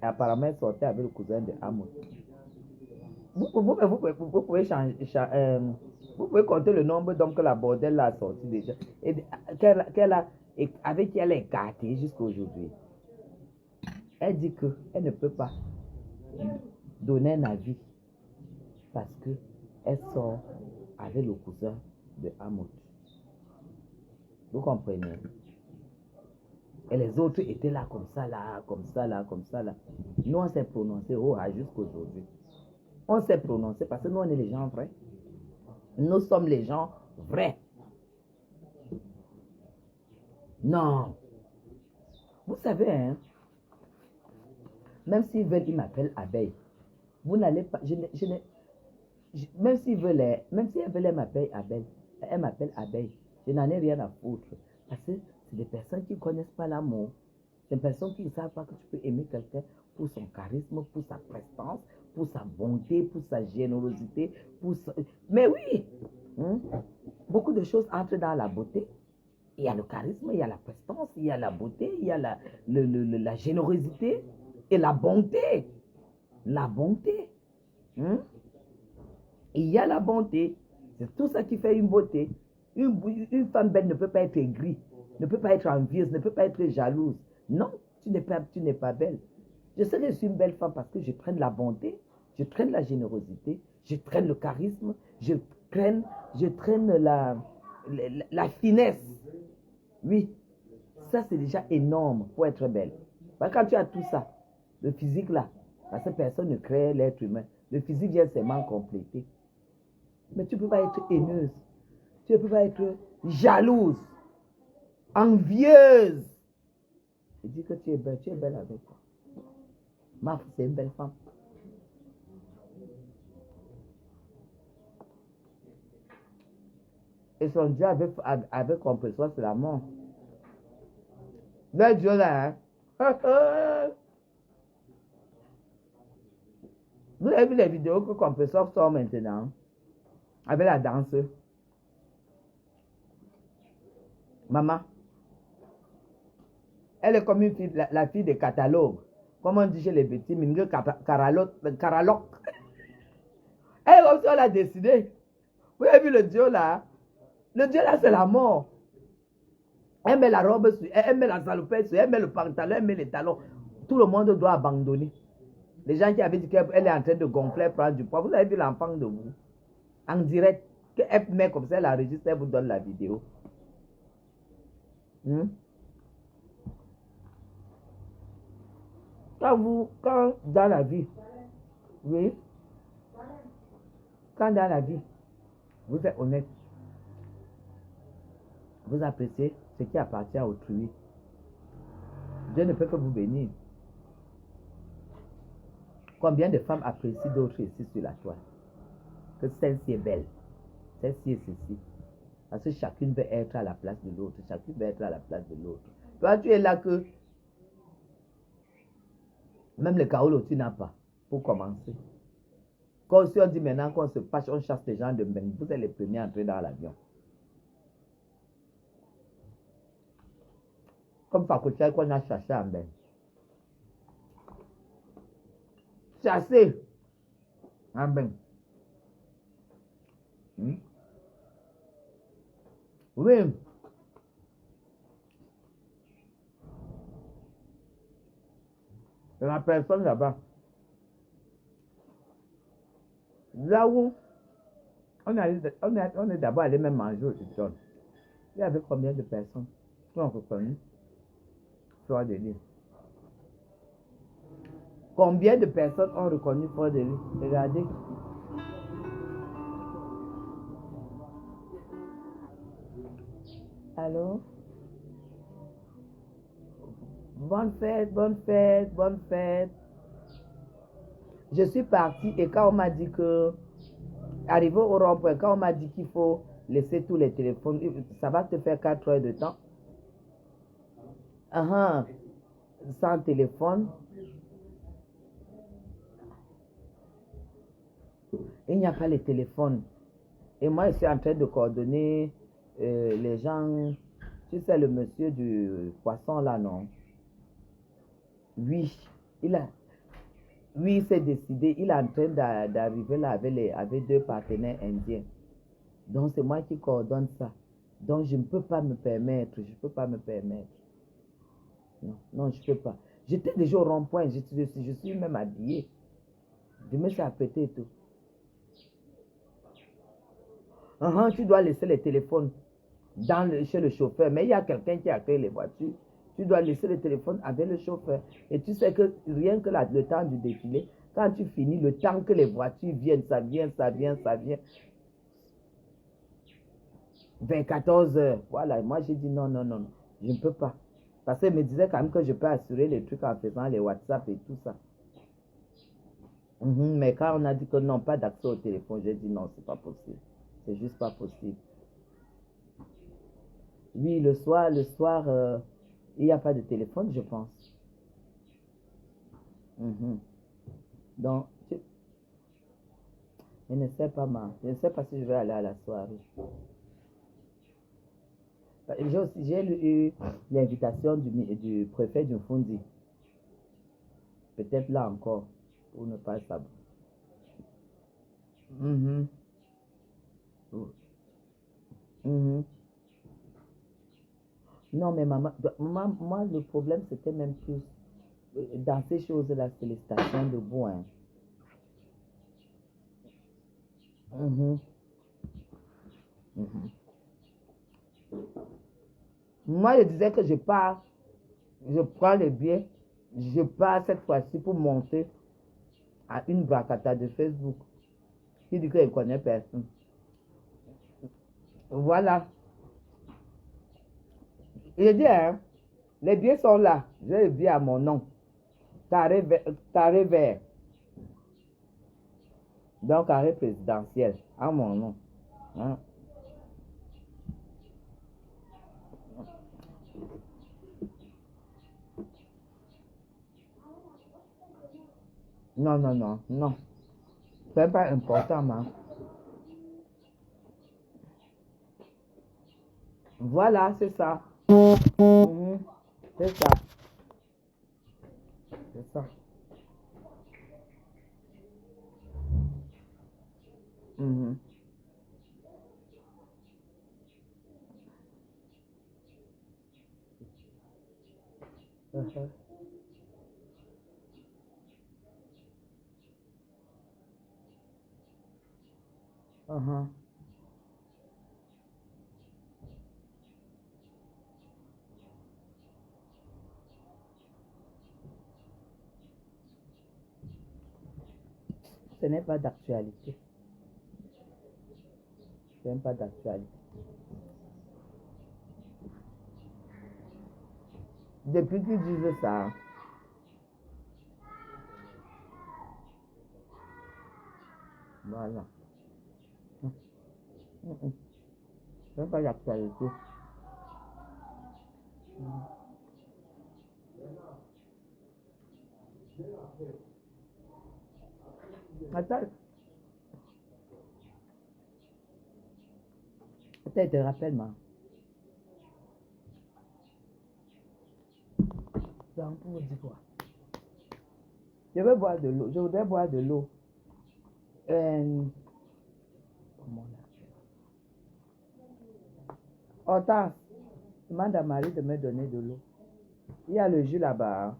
apparemment, elle sortait avec le cousin de Amos. Vous pouvez vous pouvez compter le nombre d'hommes que la bordel a sorti déjà. Et avec qui elle est gâtée jusqu'à aujourd'hui. Elle dit qu'elle ne peut pas donner un avis parce qu'elle sort avec le cousin de Amos. Vous comprenez? Et les autres étaient là comme ça, là. Nous, on s'est prononcé jusqu'aujourd'hui. On s'est prononcé parce que nous, on est les gens vrais. Nous sommes les gens vrais. Non. Vous savez, hein, même s'ils veulent, ils m'appellent abeille. Vous n'allez pas, même si elle veut m'appeler abeille, elle m'appelle abeille. Je n'en ai rien à foutre. Parce que c'est des personnes qui ne connaissent pas l'amour. C'est des personnes qui ne savent pas que tu peux aimer quelqu'un pour son charisme, pour sa prestance, pour sa bonté, pour sa générosité. Mais oui, beaucoup de choses entrent dans la beauté. Il y a le charisme, il y a la prestance, il y a la beauté, il y a la générosité et la bonté. La bonté. Il y a la bonté. C'est tout ça qui fait une beauté. Une femme belle ne peut pas être aigrie, ne peut pas être envieuse, ne peut pas être jalouse. Non, tu n'es pas belle. Je sais que je suis une belle femme parce que je traîne la bonté, je traîne la générosité, je traîne le charisme, je traîne la finesse. Oui, ça c'est déjà énorme pour être belle. Parce que quand tu as tout ça, le physique là, parce que personne ne crée l'être humain, le physique vient seulement compléter. Mais tu ne peux pas être haineuse, tu ne peux pas être jalouse, envieuse. Je dis que tu es belle avec toi. Mafo, c'est une belle femme. Et son Dieu avait compris ça, c'est la mort. Le Dieu là, hein? Vous avez vu les vidéos que Compressor sort maintenant? Avec la danse. Maman. Elle est comme une fille, la fille des catalogues. Comme on dit chez les petits, Mingue Caraloc. Elle est comme si on l'a décidé. Vous avez vu le Dieu là? Le Dieu là, c'est la mort. Elle met la robe sur elle met la salopette sur elle met le pantalon, elle met les talons. Tout le monde doit abandonner. Les gens qui avaient dit qu'elle est en train de gonfler, prendre du poids. Vous avez vu l'enfant de vous? En direct. Elle met comme ça, elle enregistre, elle vous donne la vidéo. Quand dans la vie, oui, quand dans la vie, vous êtes honnête, vous appréciez ce qui appartient à autrui, Dieu ne peut que vous bénir. Combien de femmes apprécient d'autres ici sur la toile? Que celle-ci est belle, celle-ci est ceci. Parce que chacune veut être à la place de l'autre, chacune veut être à la place de l'autre. Toi, tu es là que même le kaolo, tu n'as pas, pour commencer. Quand on dit maintenant qu'on se fâche, on chasse les gens de même. Vous êtes les premiers à entrer dans l'avion. Comme Fakotia qu'on a chassé en bain. Chassé en bain. Oui. La personne là-bas. Là où on est d'abord allé même manger au Hilton. Il y avait combien de personnes qui ont reconnu Fleur de Lys? Combien de personnes ont reconnu Fleur de Lys? Regardez. Allô? Bonne fête, bonne fête, bonne fête. Je suis partie et quand on m'a dit que, arrivé au rond-point, quand on m'a dit qu'il faut laisser tous les téléphones, ça va te faire 4 heures de temps. Sans téléphone. Il n'y a pas les téléphones. Et moi, je suis en train de coordonner les gens. Tu sais, le monsieur du poisson là, non? Oui, il s'est décidé, il est en train d'arriver là avec 2 partenaires indiens. Donc, c'est moi qui coordonne ça. Donc, je ne peux pas me permettre, Non, je ne peux pas. J'étais déjà au rond-point, je suis même habillé. Je me suis apprêté et tout. Tu dois laisser les téléphones chez le chauffeur, mais il y a quelqu'un qui accueille les voitures. Tu dois laisser le téléphone avec le chauffeur. Et tu sais que rien que le temps du défilé, quand tu finis, le temps que les voitures viennent, ça vient. Vers 14 heures. Voilà, moi j'ai dit non, je ne peux pas. Parce qu'il me disait quand même que je peux assurer les trucs en faisant les WhatsApp et tout ça. Mais quand on a dit que non, pas d'accès au téléphone, j'ai dit non, c'est pas possible. C'est juste pas possible. Oui, le soir, il n'y a pas de téléphone, je pense. Donc, je ne sais pas, je ne sais pas si je vais aller à la soirée. J'ai eu l'invitation du préfet du Fundi. Peut-être là encore, pour ne pas savoir. Non, mais maman, moi, le problème, c'était même plus dans ces choses-là, c'est les stations de bois. Moi, je disais que je pars, je prends les billets, je pars cette fois-ci pour monter à une bracata de Facebook qui dit qu'elle ne connaît personne. Voilà. Je dis, les billets sont là. J'ai les billets à mon nom. Carré vert. Donc, carré présidentiel à mon nom. Non, non, non, non. C'est pas important, ma. Voilà, c'est ça. C'est ça. C'est ça. Mhm. Mhm. Ce n'est pas d'actualité. Ce n'est pas d'actualité. Depuis qu'ils disent ça, voilà. Ce n'est pas d'actualité. Attends. Attends, te rappelle, ma. Donc, pour vous dire quoi? Je veux boire de l'eau. Je voudrais boire de l'eau. Comment on appelle? Hortense, demande à Marie de me donner de l'eau. Il y a le jus là-bas. Hein.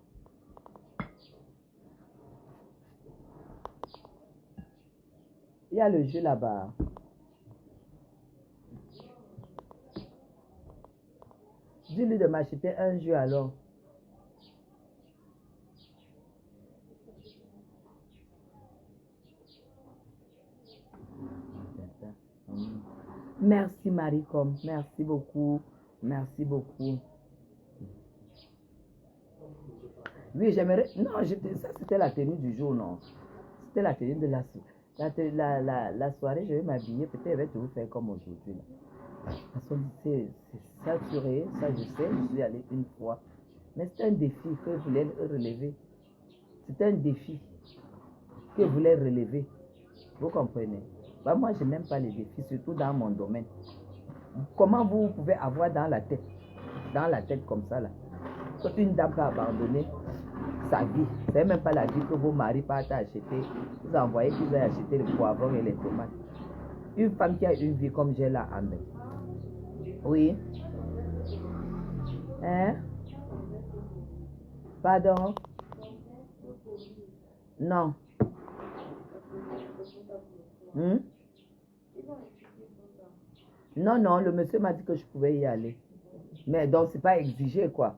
Il y a le jus là-bas. Dis-lui de m'acheter un jus alors. Merci Marie-Com. Merci beaucoup. Merci beaucoup. Oui, j'aimerais... Non, ça c'était la tenue du jour, non. C'était la tenue de la soirée. Je vais m'habiller. Peut-être je vais tout faire comme aujourd'hui. Parce que c'est saturé. Ça, je sais. Je suis allée une fois. Mais c'est un défi que je voulais relever. C'est un défi que je voulais relever. Vous comprenez? Bah, moi, je n'aime pas les défis, surtout dans mon domaine. Comment vous pouvez avoir dans la tête comme ça, là, quand une dame a abandonné sa vie, c'est même pas la vie que vos maris partent acheter, vous envoyez qu'ils aillent acheter le poivron et les tomates. Une femme qui a une vie comme j'ai là en main. Oui. Hein? Pardon? Non. Non, non, le monsieur m'a dit que je pouvais y aller. Mais donc, c'est pas exigé, quoi.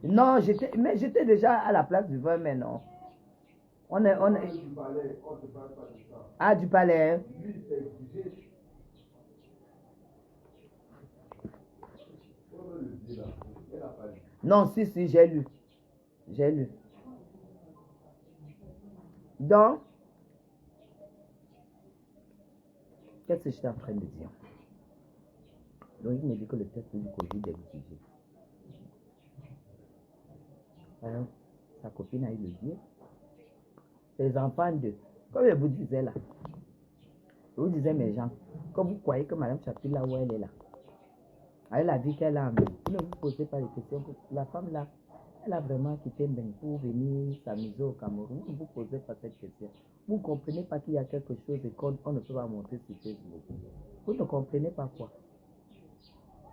Non, j'étais déjà à la place du vin, mais non. On est... Ah, du palais. Non, si, j'ai lu. J'ai lu. Donc, qu'est-ce que j'étais en train de dire? Donc, il me dit que le test du Covid est exigé. Alors, sa copine a eu le dire. C'est les enfants de... Comme je vous disais là. Je vous disais, mes gens, quand vous croyez que Madame Chapil, là où elle est là, avec la vie qu'elle a, ne vous posez pas les questions. La femme là, elle a vraiment quitté Mbeng pour venir s'amuser au Cameroun. Ne vous posez pas cette question. Vous ne comprenez pas qu'il y a quelque chose et qu'on ne peut pas montrer sur Facebook. Vous ne comprenez pas quoi.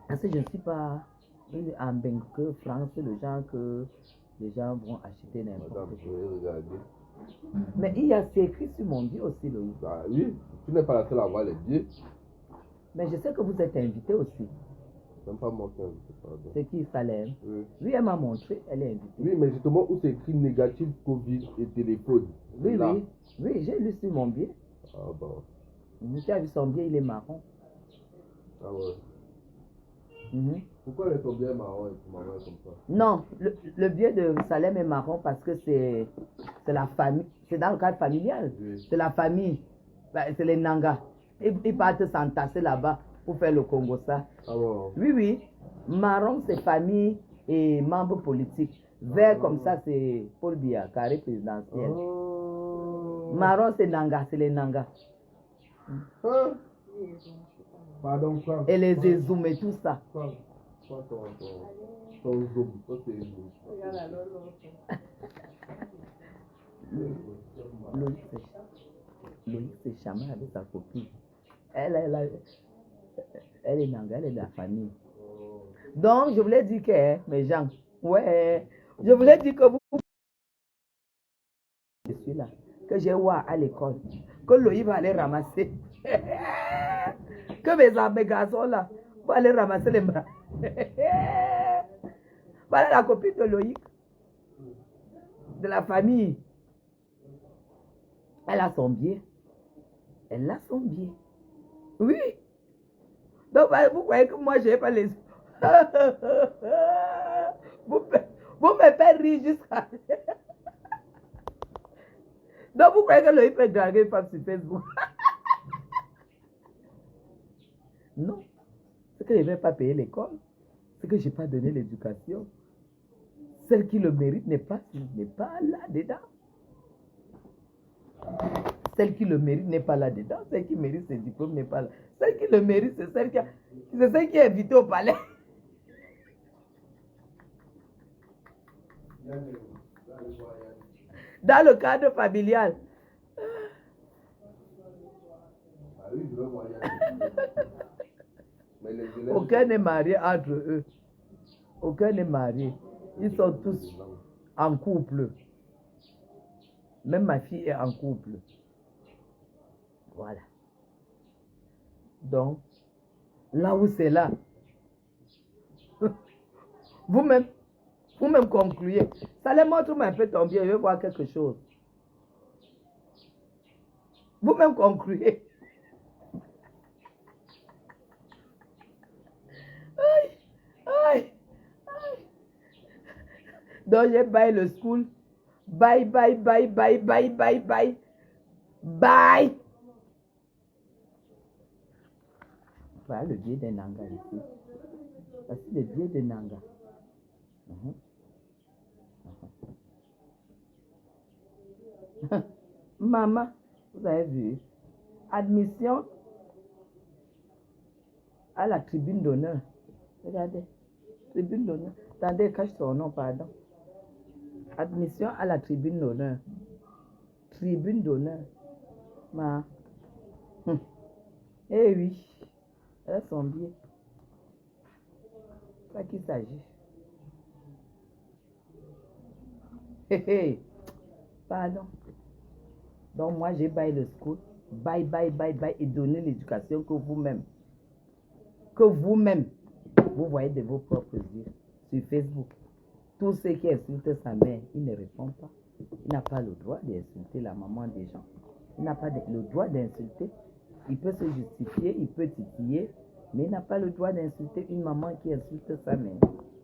Parce que je ne suis pas en Mbeng que France, le genre que les gens vont acheter n'importe quoi. Mais il y a c'est écrit sur mon billet aussi, Loïc. Bah oui, tu n'es pas la seule à avoir les billets. Mais je sais que vous êtes invité aussi. Même pas montré invité, pardon. C'est qui, Salem? Oui. Oui, elle m'a montré, elle est invitée. Oui, mais justement où c'est écrit négatif Covid et téléphone. Oui, là. oui. Oui, j'ai lu sur mon billet. Ah bon. Tu as vu son billet, il est marron. Ah ouais. Pourquoi ton billet est marron et ton marron est comme ça? Non, le billet de Salem est marron parce que c'est la famille. C'est dans le cadre familial. Oui. C'est la famille. C'est les Nangas. Ils partent s'entasser là-bas pour faire le Congo ça. Ah bon. Oui, oui. Marron, c'est famille et membres politiques. Vert comme ça, c'est Paul Biya, carré présidentiel. Oh. Marron, c'est Nanga, c'est les Nanga. Hein? Pardon, Franck. Et les Ezoum et tout ça. Franck, toi, ton zoom, toi, c'est zoom. Regarde la lolo. Loïc s'est chamé avec sa copine. Elle est Nanga, elle est de la famille. Donc, je voulais dire que, mes gens, ouais, je voulais dire que vous, je suis là, que j'ai oublié à l'école, que Loïc va aller ramasser, que mes garçons là, vont aller ramasser les bras. Voilà la copine de Loïc, de la famille. Elle a son biais. Elle a son biais. Oui. Donc, vous croyez que moi, je n'ai pas les... vous me faites rire jusqu'à... Donc, vous croyez que Loïc peut draguer une femme sur Facebook? Non. C'est que je ne vais pas payer l'école. C'est que je n'ai pas donné l'éducation. Celle qui le mérite n'est pas là-dedans. Celle qui le mérite n'est pas là-dedans. Celle qui mérite ses diplômes n'est pas là. Celle qui le mérite, c'est celle qui est invitée au palais. Dans le cadre familial. Aucun n'est marié entre eux. Aucun n'est marié. Ils sont tous en couple. Même ma fille est en couple. Voilà. Donc, là où c'est là, vous-même concluez. Ça les montre un peu ton bien, je vais voir quelque chose. Vous-même concluez. Aïe, aïe, aïe. Donc, j'ai baillé le school. Bye, bye, bye, bye, bye, bye, bye. Bye. Voilà le biais des Nanga ici. Voici le biais des Nanga. Maman, vous avez vu, admission à la tribune d'honneur. Regardez, tribune d'honneur. Attendez, cache son nom, pardon. Admission à la tribune d'honneur. Tribune d'honneur. Ma. Eh oui, elle a son biais. C'est ça qu'il s'agit. Hé hé. Pardon. Donc moi j'ai baillé le school. Bye, bye, bye, bye. Et donner l'éducation que vous-même. Vous voyez de vos propres yeux. Sur Facebook. Tous ceux qui insultent sa mère, il ne répond pas. Il n'a pas le droit d'insulter la maman des gens. Il n'a pas le droit d'insulter. Il peut se justifier, il peut titiller, mais il n'a pas le droit d'insulter une maman qui insulte sa mère.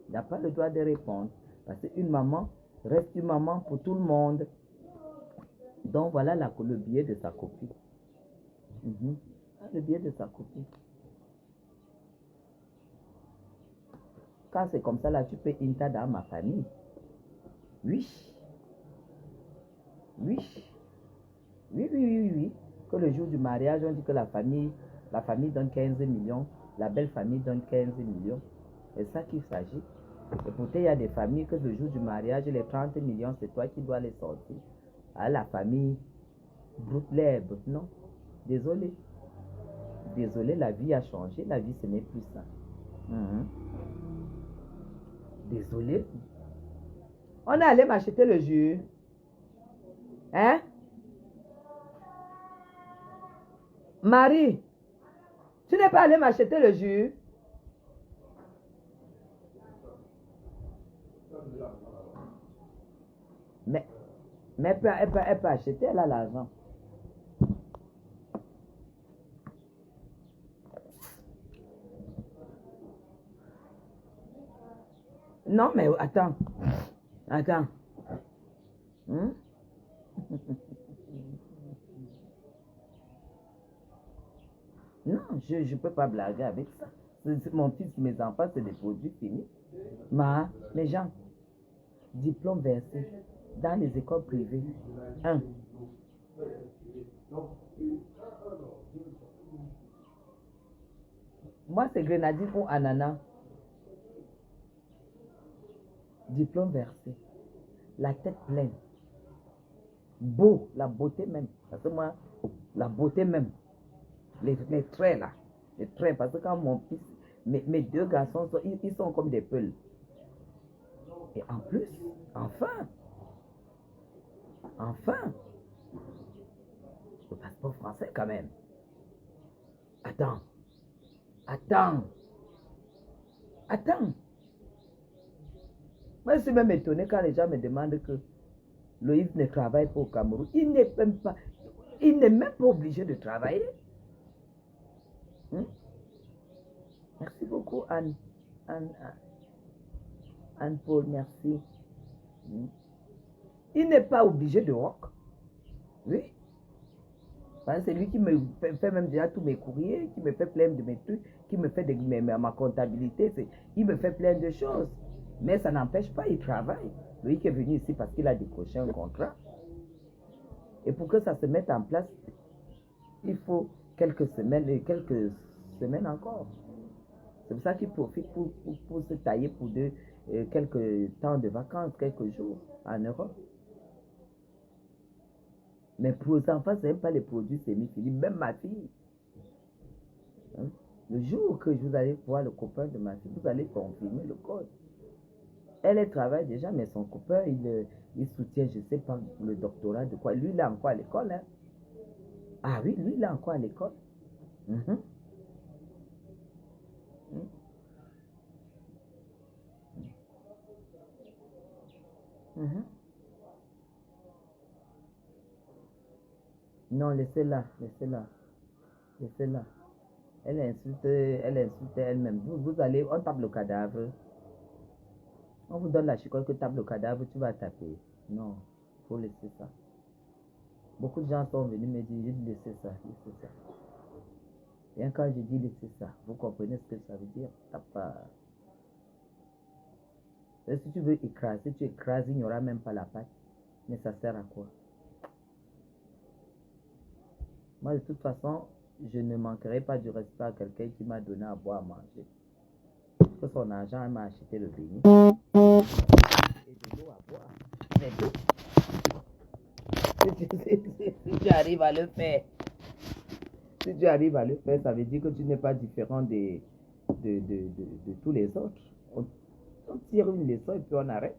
Il n'a pas le droit de répondre. Parce qu'une maman reste une maman pour tout le monde. Donc voilà le biais de sa copie. Le biais de sa copie. Quand c'est comme ça, là, tu peux inter dans ma famille. Oui. Oui. Oui, oui, oui, oui, oui. Que le jour du mariage, on dit que la famille donne 15 millions, la belle famille donne 15 millions. C'est ça qu'il s'agit. Et pourtant, il y a des familles que le jour du mariage, les 30 millions, c'est toi qui dois les sortir. À la famille, broute l'herbe. Non. Désolé. Désolé, la vie a changé. La vie, ce n'est plus ça. Désolé. On est allé m'acheter le jus. Hein? Marie, tu n'es pas allé m'acheter le jus? Mais elle peut acheter, elle a l'argent. Non, mais attends. Attends. Non, je ne peux pas blaguer avec ça. Mon fils, mes enfants, c'est des produits finis. Les gens, Diplôme versé dans les écoles privées. 1. Moi, c'est grenadine ou ananas. Diplôme versé. La tête pleine. Beau, la beauté même. Parce que moi, la beauté même. Les traits là. Les traits. Parce que quand mon fils, mes deux garçons, ils sont comme des peuls. Et en plus, enfin, le passeport français quand même. Attends. Moi, je suis même étonné quand les gens me demandent que Loïs ne travaille pas au Cameroun. Il n'est même pas obligé de travailler. Merci beaucoup, Anne-Paul, merci. Il n'est pas obligé de work. Oui. C'est lui qui me fait même déjà tous mes courriers, qui me fait plein de mes trucs, qui me fait ma comptabilité. Il me fait plein de choses. Mais ça n'empêche pas, il travaille. Lui qui est venu ici parce qu'il a décroché un contrat. Et pour que ça se mette en place, il faut quelques semaines encore. C'est pour ça qu'il profite pour se tailler pour quelques temps de vacances, quelques jours en Europe. Mais pour les enfants, ce n'est pas les produits semi-finis. Même ma fille. Le jour que vous allez voir le copain de ma fille, vous allez confirmer le code. Elle travaille déjà, mais son copain, il soutient, je ne sais pas, le doctorat de quoi. Lui, il est encore à l'école. Hein? Ah oui, lui, il est encore à l'école. Non, laissez-la. Elle insulte elle-même. Vous allez, on tape le cadavre. On vous donne la chicotte que tape le cadavre, tu vas taper. Non, il faut laisser ça. Beaucoup de gens sont venus me dire, laissez ça. Et quand je dis laissez ça, vous comprenez ce que ça veut dire? T'as pas... Et si tu veux écraser, tu écrases, il n'y aura même pas la pâte. Mais ça sert à quoi? Moi, de toute façon, je ne manquerai pas du respect à quelqu'un qui m'a donné à boire, à manger. Parce que son argent, elle m'a acheté le béni. Et de l'eau à boire. Mais d'eau. Si tu arrives à le faire, ça veut dire que tu n'es pas différent de tous les autres. On tire une leçon et puis on arrête.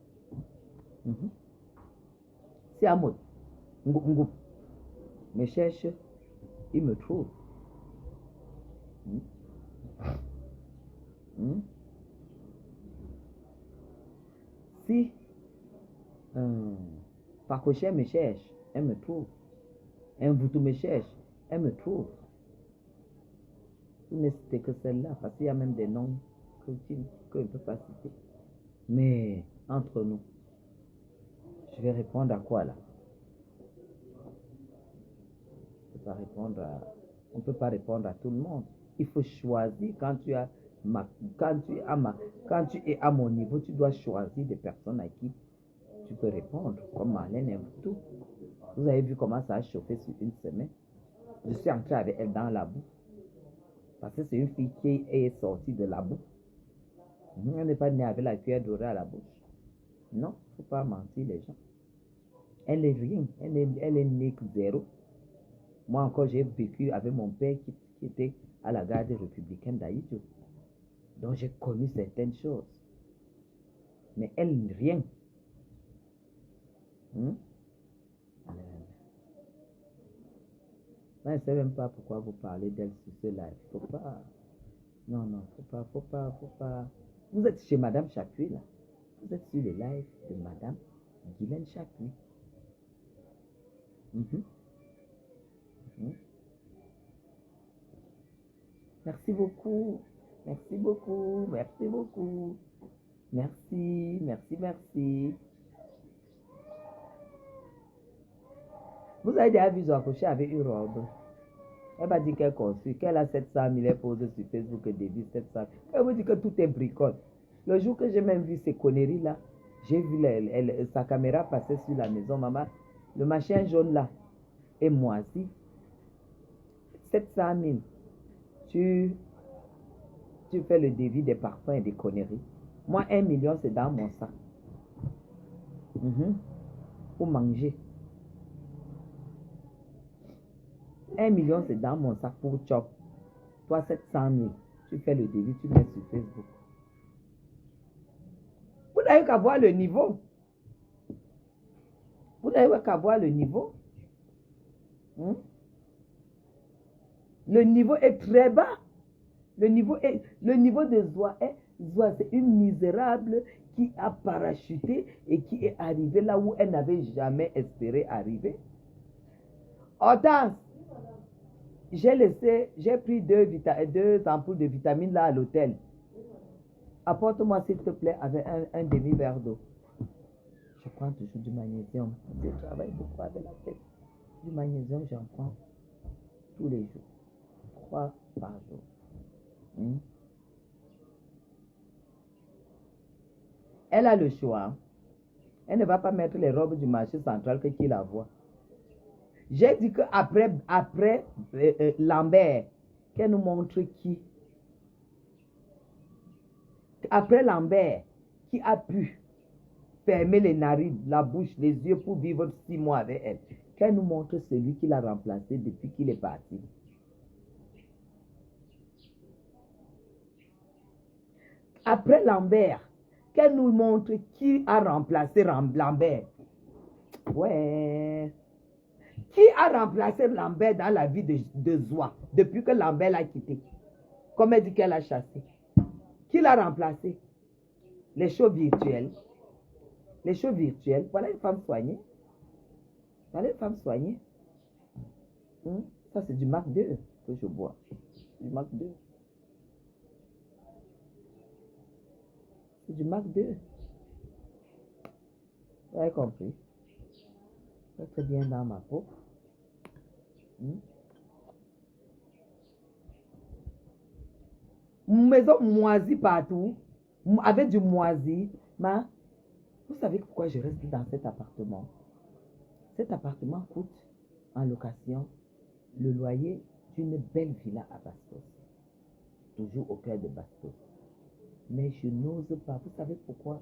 Si Amod, Ngoup, me cherche, il me trouve. Si Pacoché me cherche, elle me trouve. Un Boutou me cherche, elle me trouve. Vous ne citez que celle-là, parce qu'il y a même des noms que je ne peux pas citer. Mais entre nous, je vais répondre à quoi là? On ne peut pas répondre à tout le monde. Il faut choisir quand tu es à mon niveau, tu dois choisir des personnes à qui tu peux répondre, comme Marlène et tout. Vous avez vu comment ça a chauffé sur une semaine. Je suis entré avec elle dans la boue. Parce que c'est une fille qui est sortie de la boue. Elle n'est pas née avec la cuillère dorée à la bouche. Non, il ne faut pas mentir les gens. Elle est rien. Elle est née que zéro. Moi encore, j'ai vécu avec mon père qui était à la garde républicaine d'Haïti. Donc j'ai connu certaines choses. Mais elle, rien. Je ne sais même pas pourquoi vous parlez d'elle sur ce live. Faut pas. Non, faut pas. Vous êtes chez Madame Chapuis, là. Vous êtes sur le live de Madame Guylaine Chapuis. Merci beaucoup. Merci. Vous avez déjà vu Zoakoché avec une robe. Elle m'a dit qu'elle construit, qu'elle a 700 000, elle pose sur Facebook et débit 700 000. Elle vous dit que tout est bricole. Le jour que j'ai même vu ces conneries-là, J'ai vu sa caméra passer sur la maison, maman. Le machin jaune là est moisi. 700 000. Tu fais le devis des parfums et des conneries. Moi, 1 million, c'est dans mon sac. Pour manger. 1 million, c'est dans mon sac pour chop. Toi, 700 000. Tu fais le devis, tu mets sur Facebook. Vous n'avez qu'à voir le niveau. Vous n'avez qu'à voir le niveau. Le niveau est très bas. Le niveau de Zoa c'est une misérable qui a parachuté et qui est arrivée là où elle n'avait jamais espéré arriver. Hortense, j'ai pris deux ampoules de vitamines là à l'hôtel. Apporte-moi s'il te plaît avec un demi-verre d'eau. Je prends toujours du magnésium. Je travaille beaucoup avec la tête. Du magnésium, j'en prends tous les jours. 3 par jour. Elle a le choix. Elle ne va pas mettre les robes du marché central que qui la voit. J'ai dit qu'après Lambert, qu'elle nous montre qui. Après Lambert, qui a pu fermer les narines, la bouche, les yeux pour vivre 6 mois avec elle. Qu'elle nous montre celui qui l'a remplacé depuis qu'il est parti. Après Lambert, qu'elle nous montre qui a remplacé Lambert. Ouais. Qui a remplacé Lambert dans la vie de Zoa depuis que Lambert l'a quitté? Comme elle dit qu'elle a chassé. Qui l'a remplacé? Les shows virtuels. Les shows virtuels. Voilà une femme soignée. Voilà une femme soignée. Ça, c'est du Mark 2 que je bois. Du Mark 2. C'est du Mark 2. Vous avez compris? C'est très bien dans ma peau. Maison moisie partout. Avec du moisi. Mais vous savez pourquoi je reste dans cet appartement? Cet appartement coûte en location le loyer d'une belle villa à Bastos. Toujours au cœur de Bastos. Mais je n'ose pas. Vous savez pourquoi?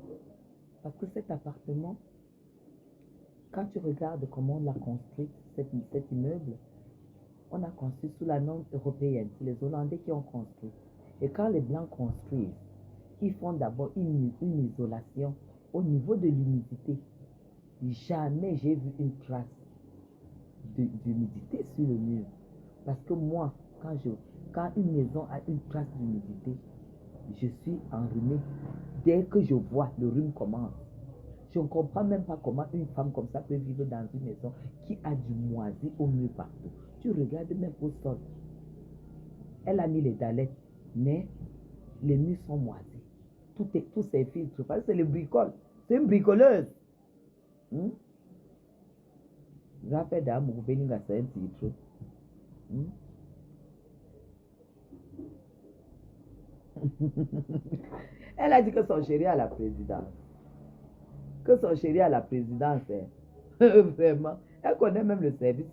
Parce que cet appartement, quand tu regardes comment on l'a construit, cet immeuble, on a construit sous la norme européenne. C'est les Hollandais qui ont construit. Et quand les Blancs construisent, ils font d'abord une isolation au niveau de l'humidité. Jamais j'ai vu une trace d'humidité sur le mur. Parce que moi, quand une maison a une trace d'humidité, je suis enrhumé. Dès que je vois, le rhume commence. Je ne comprends même pas comment une femme comme ça peut vivre dans une maison qui a du moisi au mur partout. Tu regardes même au sol. Elle a mis les dalettes, mais les murs sont moisis. Tous ces filtres, parce que c'est le bricole. C'est une bricoleuse. Fait d'amour, béninga, c'est un titre. Elle a dit que son chéri a la présidence. Que son chéri a la présidence. Vraiment. Elle connaît même le service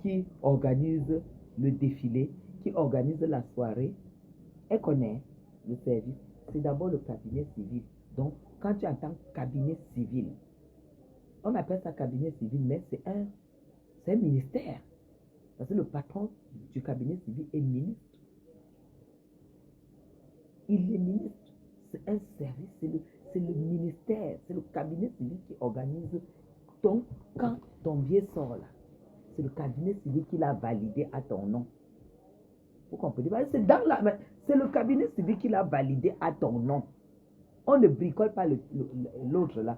qui organise le défilé, qui organise la soirée. Elle connaît le service. C'est d'abord le cabinet civil. Donc, quand tu entends cabinet civil, on appelle ça cabinet civil, mais c'est un ministère. Parce que le patron du cabinet civil est ministre. Il est ministre. C'est un service, c'est le ministère, c'est le cabinet civil qui organise. Donc, quand ton billet sort là, c'est le cabinet civil qui l'a validé à ton nom. Vous comprenez? C'est le cabinet civil qui l'a validé à ton nom. On ne bricole pas l'autre là.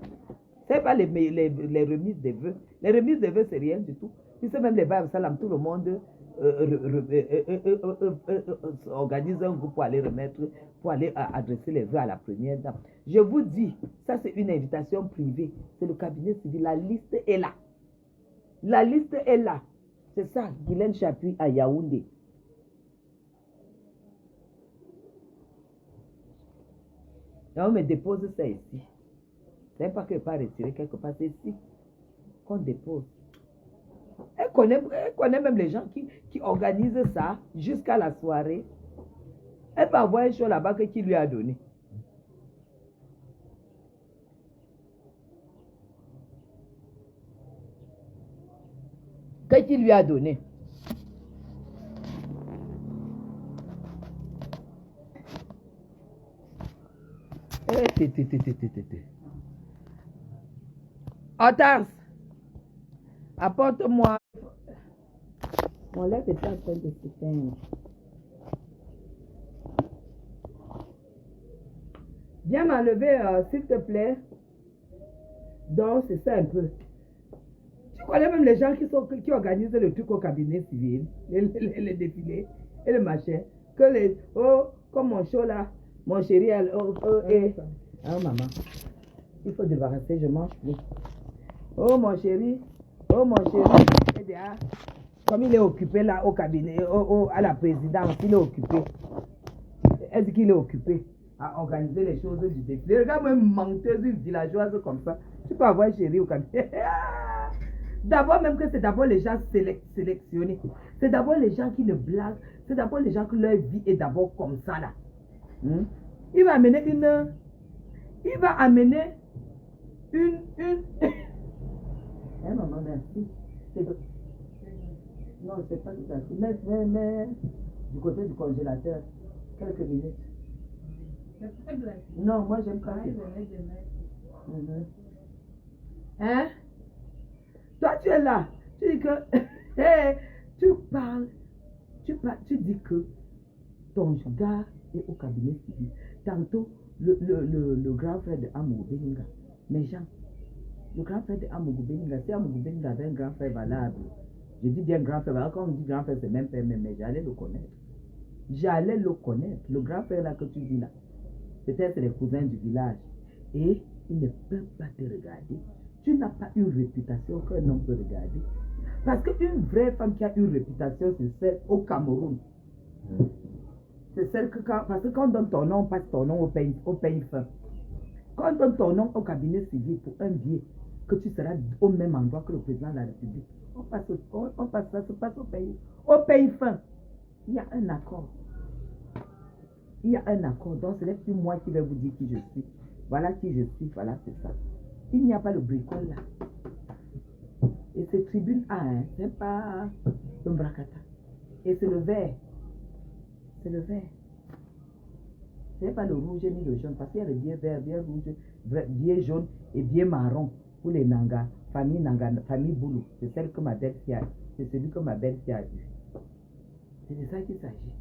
C'est pas les remises des vœux. Les remises des vœux, c'est rien du tout. Puis c'est même les Baïb Salam, tout le monde organise un groupe pour aller adresser les vœux à la première dame. Je vous dis, ça c'est une invitation privée. C'est le cabinet civil. La liste est là. La liste est là. C'est ça, Guylaine Chapuis à Yaoundé. Et on me dépose ça ici. C'est pas qu'elle n'est pas retirée quelque part, c'est ici qu'on dépose. Elle connaît même les gens qui organisent ça jusqu'à la soirée. Elle va avoir un show là-bas qui lui a donné. Qui lui a donné. Otars, apporte-moi. Mon lait était en train de s'éteindre. Viens m'enlever, s'il te plaît. Donc, c'est ça un peu. Tu connais même les gens qui organisent le truc au cabinet civil, les défilés et le machin. Comme mon show là, mon chéri, oh maman, il faut débarrasser, je mange plus. Oh mon chéri, comme il est occupé là au cabinet, à la présidence, il est occupé. Elle dit qu'il est occupé à organiser les choses du défilé. Regarde même menteuse villageoise comme ça. Tu peux avoir un chéri au cabinet. D'abord même que c'est d'abord les gens sélectionnés. C'est d'abord les gens qui ne blaguent. C'est d'abord les gens que leur vie est d'abord comme ça là. Il va amener une... Eh maman, merci. Non, c'est pas tout à fait. Mais du côté du congélateur, quelques minutes. Non, moi j'aime pas. Hein? Toi tu es là. Tu dis que tu parles. Tu dis que ton gars est au cabinet civil. Tantôt, le grand frère de Amougou Beninga. Mais Jean, le grand frère de Amougou Beninga, si Amougou Beninga avait un grand frère valable, je dis bien grand frère, alors quand on dit grand frère, c'est même pas mais j'allais le connaître. J'allais le connaître. Le grand frère là que tu dis là, peut-être c'est les cousins du village. Et ils ne peuvent pas te regarder. Tu n'as pas une réputation qu'un homme peut regarder. Parce qu'une vraie femme qui a une réputation, c'est celle au Cameroun. C'est celle que parce que quand on donne ton nom, on passe ton nom au pays fin. Quand on donne ton nom au cabinet civil pour un billet, que tu seras au même endroit que le président de la République, ça se passe au pays fin. Il y a un accord. Il y a un accord. Donc ce n'est plus moi qui vais vous dire qui je suis. Voilà qui je suis, voilà c'est ça. Il n'y a pas le bricole là. Et c'est tribune A, hein, c'est pas un bracata. Et c'est le vert. C'est le vert. Ce n'est pas le rouge ni le jaune, parce qu'il y a le billet vert, billet rouge, billet jaune et billet marron pour les Nanga, famille Boulou. C'est celle que ma belle-fille a, c'est celui que ma belle-fille a eu. C'est de ça qu'il s'agit.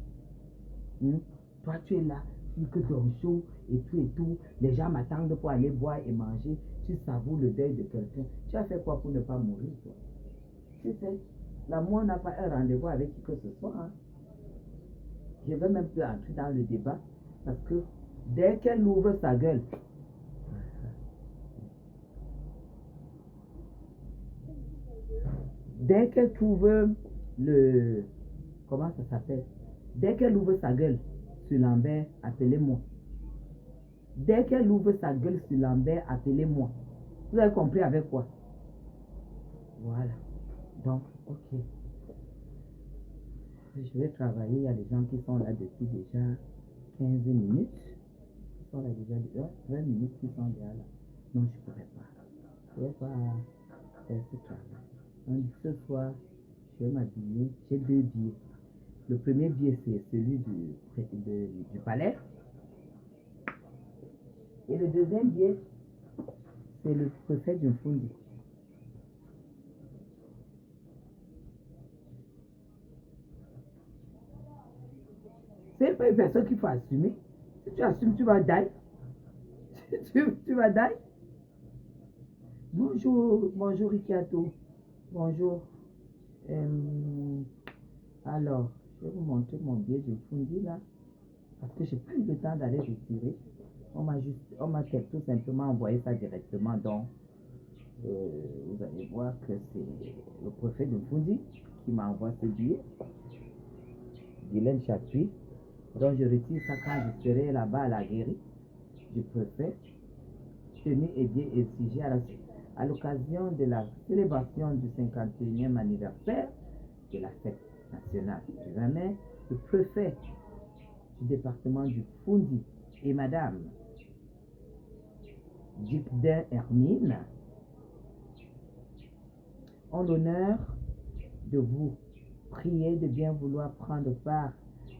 Toi, tu es là, tu que ton show et tout. Les gens m'attendent pour aller boire et manger. Tu savoures le deuil de quelqu'un. Tu as fait quoi pour ne pas mourir, toi? Tu sais, l'amour n'a pas un rendez-vous avec qui que ce soit. Hein. Je ne vais même plus entrer dans le débat parce que dès qu'elle ouvre sa gueule, dès qu'elle trouve le... Comment ça s'appelle? Dès qu'elle ouvre sa gueule sur Lambert, appelez-moi. Dès qu'elle ouvre sa gueule sur Lambert, appelez-moi. Vous avez compris avec quoi? Voilà. Donc, ok. Je vais travailler. Il y a des gens qui sont là depuis déjà 15 minutes. Ils sont là déjà 20 minutes qui sont déjà là. Non, je ne pourrais pas. Je ne pourrais pas faire ce travail. Donc, ce soir, je vais m'habiller. J'ai 2 billets. Le premier billet, c'est celui du palais. Et le deuxième billet, c'est le préfet du Fundi. C'est pas une personne qu'il faut assumer. Si tu assumes, tu vas die. tu vas die. Bonjour Rikiato. Bonjour. Alors, je vais vous montrer mon billet de Fundi là. Parce que je n'ai pas eu le temps d'aller retirer. On m'a tout simplement envoyé ça directement. Donc, vous allez voir que c'est le préfet de Fundi qui m'envoie ce billet. Guylaine Chapuis. Donc, je retire ça quand je serai là-bas à la guérie du préfet. tenue et bien exigée à l'occasion de la célébration du 51e anniversaire de la fête nationale du 20 mai, le préfet du département du Fundi et Madame Dikden Hermine ont l'honneur de vous prier de bien vouloir prendre part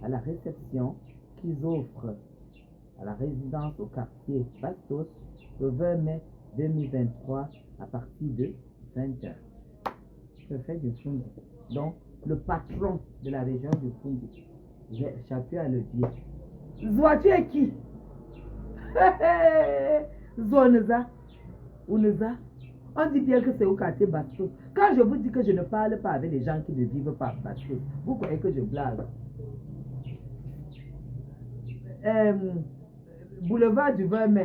à la réception qu'ils offrent à la résidence au quartier Bastos le 20 mai 2023 à partir de 20h. Préfet du Fundi. Donc, le patron de la région du Fundi. J'ai échappé à le dire. Zoa, tu es qui? Zoneza. Ouneza. On dit bien que c'est au quartier Bastos. Quand je vous dis que je ne parle pas avec les gens qui ne vivent pas à Bastos, vous croyez que je blague. Boulevard du 20 mai.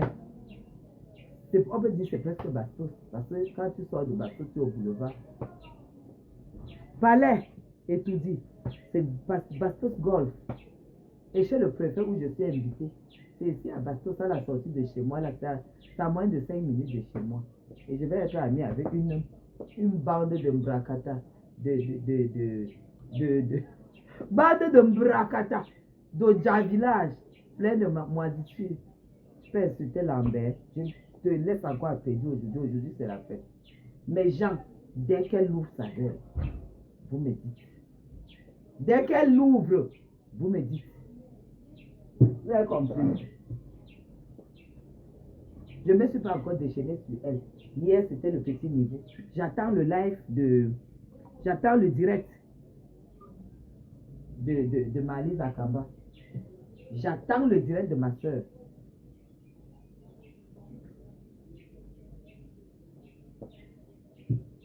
On peut dire que c'est presque Bastos. Parce que quand tu sors de Bastos, tu es au boulevard. Palais, et tout dit. C'est Bastos Golf. Et chez le préfet où je suis invité, c'est ici à Bastos, à la sortie de chez moi. Là, c'est à moins de 5 minutes de chez moi. Et je vais être ami avec une bande de mbrakata. Bande de mbrakata. D'Oja village. Plein de moisissures. Je peux insulter Lambert. Je te laisse encore après aujourd'hui. Aujourd'hui, c'est la fête. Mes gens, dès qu'elle ouvre sa gueule, vous me dites. Dès qu'elle l'ouvre, vous me dites. Vous avez compris? Je ne me suis pas encore déchaîné sur elle. Hier, c'était le petit niveau. J'attends le live de... J'attends le direct de Malise Akamba. J'attends le direct de ma soeur.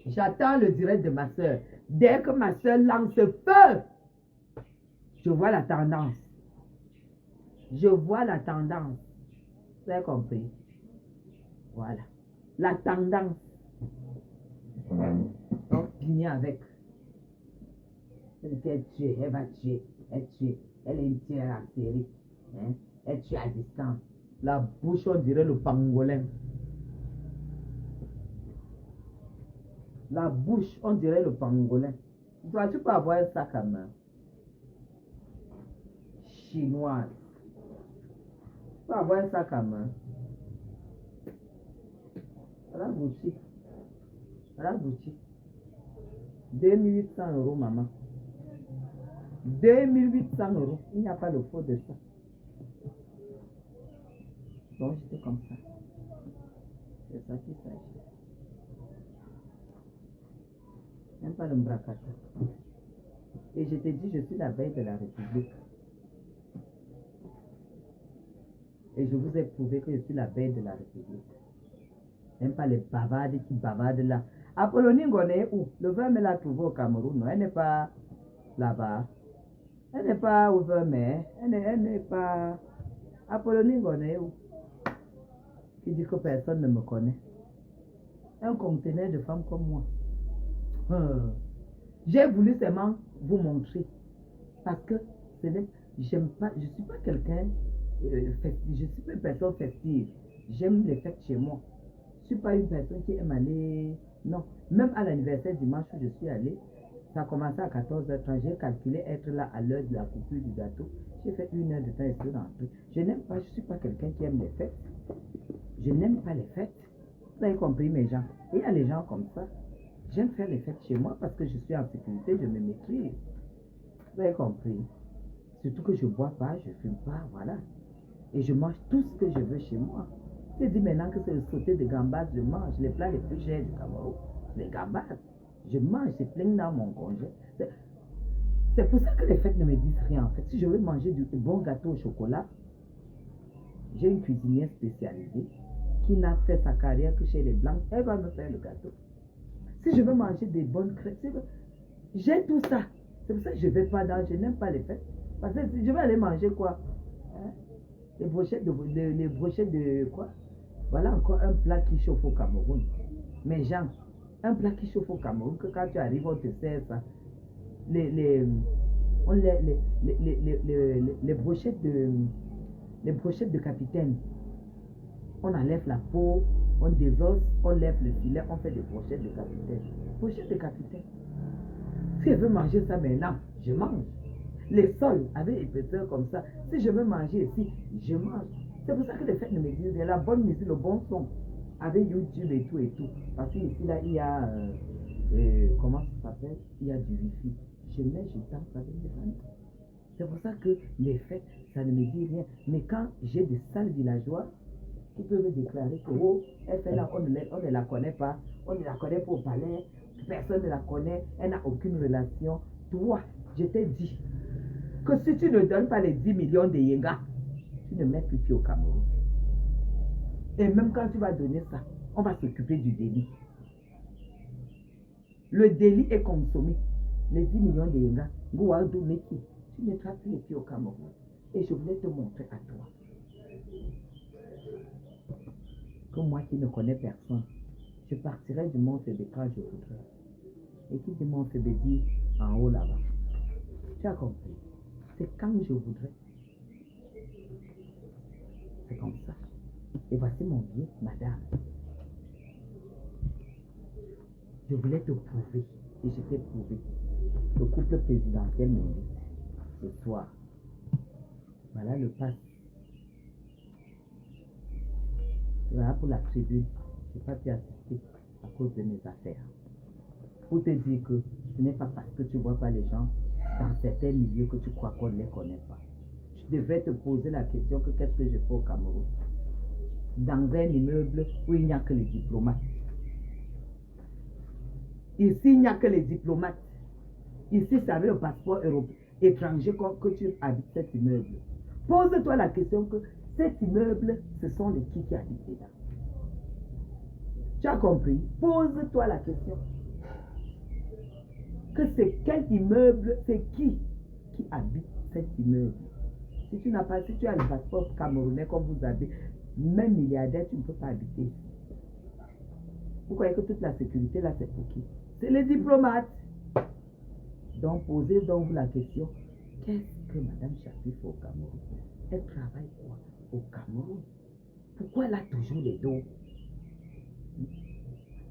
J'attends le direct de ma soeur. Dès que ma soeur lance feu, je vois la tendance. Je vois la tendance. Vous avez compris? Voilà. La tendance. Donc, finir avec. Elle fait tuer, elle va tuer, elle tue. Elle est une tière en série. Hein? Elle tue à distance. La bouche, on dirait le pangolin. La bouche, on dirait le pangolin. Toi, tu peux avoir un sac à main. Chinoise. Tu peux avoir un sac à main. Voilà la boutique. Voilà la boutique. 2800 €, maman. 2800 €. Il n'y a pas de faux de ça. Donc, j'étais comme ça. C'est ça qui s'agit. Même pas le mbrakata. Et je t'ai dit, je suis la veille de la République. Et je vous ai prouvé que je suis la veille de la République. Même pas les bavardes qui bavardent là. Apollonie Ngoné, où? Le 20 mai l'a trouvé au Cameroun. Non, elle n'est pas là-bas. Elle n'est pas au 20 mai. Elle n'est pas... Apollonie Ngoné, où? Qui dit que personne ne me connaît. Un conteneur de femmes comme moi. J'ai voulu seulement vous montrer. Parce que j'aime pas, je ne suis pas quelqu'un, je suis pas une personne festive. J'aime les fêtes chez moi. Je ne suis pas une personne qui aime aller. Non. Même à l'anniversaire dimanche où je suis allée, ça a commencé à 14h30. J'ai calculé être là à l'heure de la coupure du gâteau. J'ai fait 1 heure de temps et je suis rentrée. Je n'aime pas, je ne suis pas quelqu'un qui aime les fêtes. Je n'aime pas les fêtes. Vous avez compris, mes gens. Et il y a les gens comme ça. J'aime faire les fêtes chez moi parce que je suis en sécurité, je me maîtrise. Vous avez compris. Surtout que je ne bois pas, je ne fume pas, voilà. Et je mange tout ce que je veux chez moi. Je dis maintenant que c'est le sauté de gambas, je mange les plats les plus chers du Cameroun. Les gambas. Je mange, c'est plein dans mon congé. C'est pour ça que les fêtes ne me disent rien en fait. Si je veux manger du bon gâteau au chocolat, j'ai une cuisinière spécialisée qui n'a fait sa carrière que chez les Blancs. Elle va me faire le gâteau. Si je veux manger des bonnes crêpes, j'ai tout ça. C'est pour ça que je ne vais pas dans, je n'aime pas les fêtes. Parce que je vais aller manger quoi? Hein? Les brochettes de quoi? Voilà encore un plat qui chauffe au Cameroun. Mais gens, un plat qui chauffe au Cameroun, que quand tu arrives, on te sert ça. Les brochettes de capitaine. On enlève la peau, on désosse, on lève le filet, on fait des brochettes de capitaine. Brochettes de capitaine. Si elle veut manger ça maintenant, je mange. Les sols avec épaisseur comme ça, si je veux manger ici, je mange. C'est pour ça que les fêtes ne me disent la bonne musique, le bon son, avec YouTube et tout et tout. Parce qu'ici, là, il y a, comment ça s'appelle? Il y a du wifi. Je mets, je danse avec les amis. C'est pour ça que les fêtes, ça ne me dit rien. Mais quand j'ai des salles villageois, qui peuvent me déclarer que, oh, elle fait là, on ne la connaît pas, on ne la connaît pas au palais, personne ne la connaît, elle n'a aucune relation. Toi, je t'ai dit que si tu ne donnes pas les 10 millions de Yenga, tu ne mets plus pied au Cameroun. Et même quand tu vas donner ça, on va s'occuper du délit. Le délit est consommé. Les 10 millions de Yenga, Gouadou Meki, tu ne mettras plus les pieds au Cameroun. Et je voulais te montrer à toi que moi qui ne connais personne, je partirai du Mont Fébé quand je voudrais. Et qui dit Mont Fébé dit en haut là-bas. Tu as compris? C'est quand je voudrais. C'est comme ça. Et voici mon billet, madame. Je voulais te prouver. Et je t'ai prouvé. Le couple présidentiel m'invite. Ce soir. Voilà le pass. Voilà pour la tribune. Je n'ai pas pu assister à cause de mes affaires. Pour te dire que ce n'est pas parce que tu ne vois pas les gens dans certains milieux que tu crois qu'on ne les connaît pas. Je devrais te poser la question que qu'est-ce que je fais au Cameroun? Dans un immeuble où il n'y a que les diplomates. Ici, il n'y a que les diplomates. Ici, c'est avec le passeport européen, étranger que tu habites cet immeuble. Pose-toi la question que cet immeuble, ce sont les qui habitent dedans. Tu as compris? Pose-toi la question. Que c'est quel immeuble, c'est qui habite cet immeuble. Si tu n'as pas, si tu as le passeport camerounais comme vous avez, même milliardaire, tu ne peux pas habiter. Vous croyez que toute la sécurité là, c'est pour qui? C'est les diplomates. Donc, posez donc la question, qu'est-ce que Madame Chapi fait au Cameroun? Elle travaille quoi au Cameroun? Pourquoi elle a toujours les dos?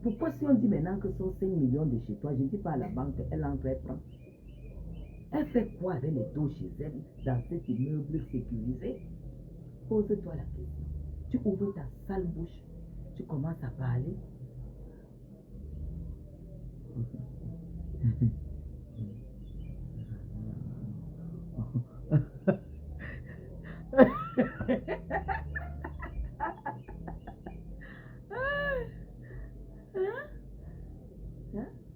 Pourquoi si on dit maintenant que ce sont 5 millions de chez toi, je ne dis pas à la banque, elle entre, elle prend. Elle fait quoi avec les dos chez elle dans cet immeuble sécurisé? Pose-toi la question. Tu ouvres ta sale bouche, tu commences à parler.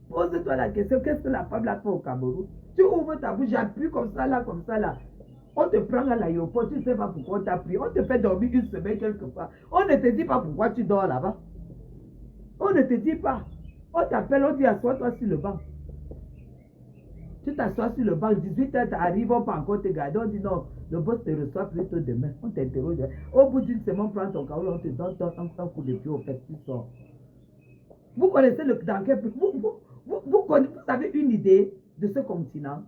Pose-toi la question, qu'est-ce que la femme l'a fait au Cameroun? Tu ouvres ta bouche, j'appuie comme ça là, comme ça là. On te prend à l'aéroport, tu ne sais pas pourquoi on t'a pris. On te fait dormir une semaine quelque part. On ne te dit pas pourquoi tu dors là-bas. On ne te dit pas. On t'appelle, on dit assois-toi sur le banc. Tu t'assois sur le banc, 18h, tu arrives, on peut encore te garder. On dit non, le boss te reçoit plutôt demain. On t'interroge. Au bout d'une semaine, on prend ton carreau, on te donne un coup de pied au fait, tu sors. Vous connaissez le dans quel pays? Vous avez une idée de ce continent?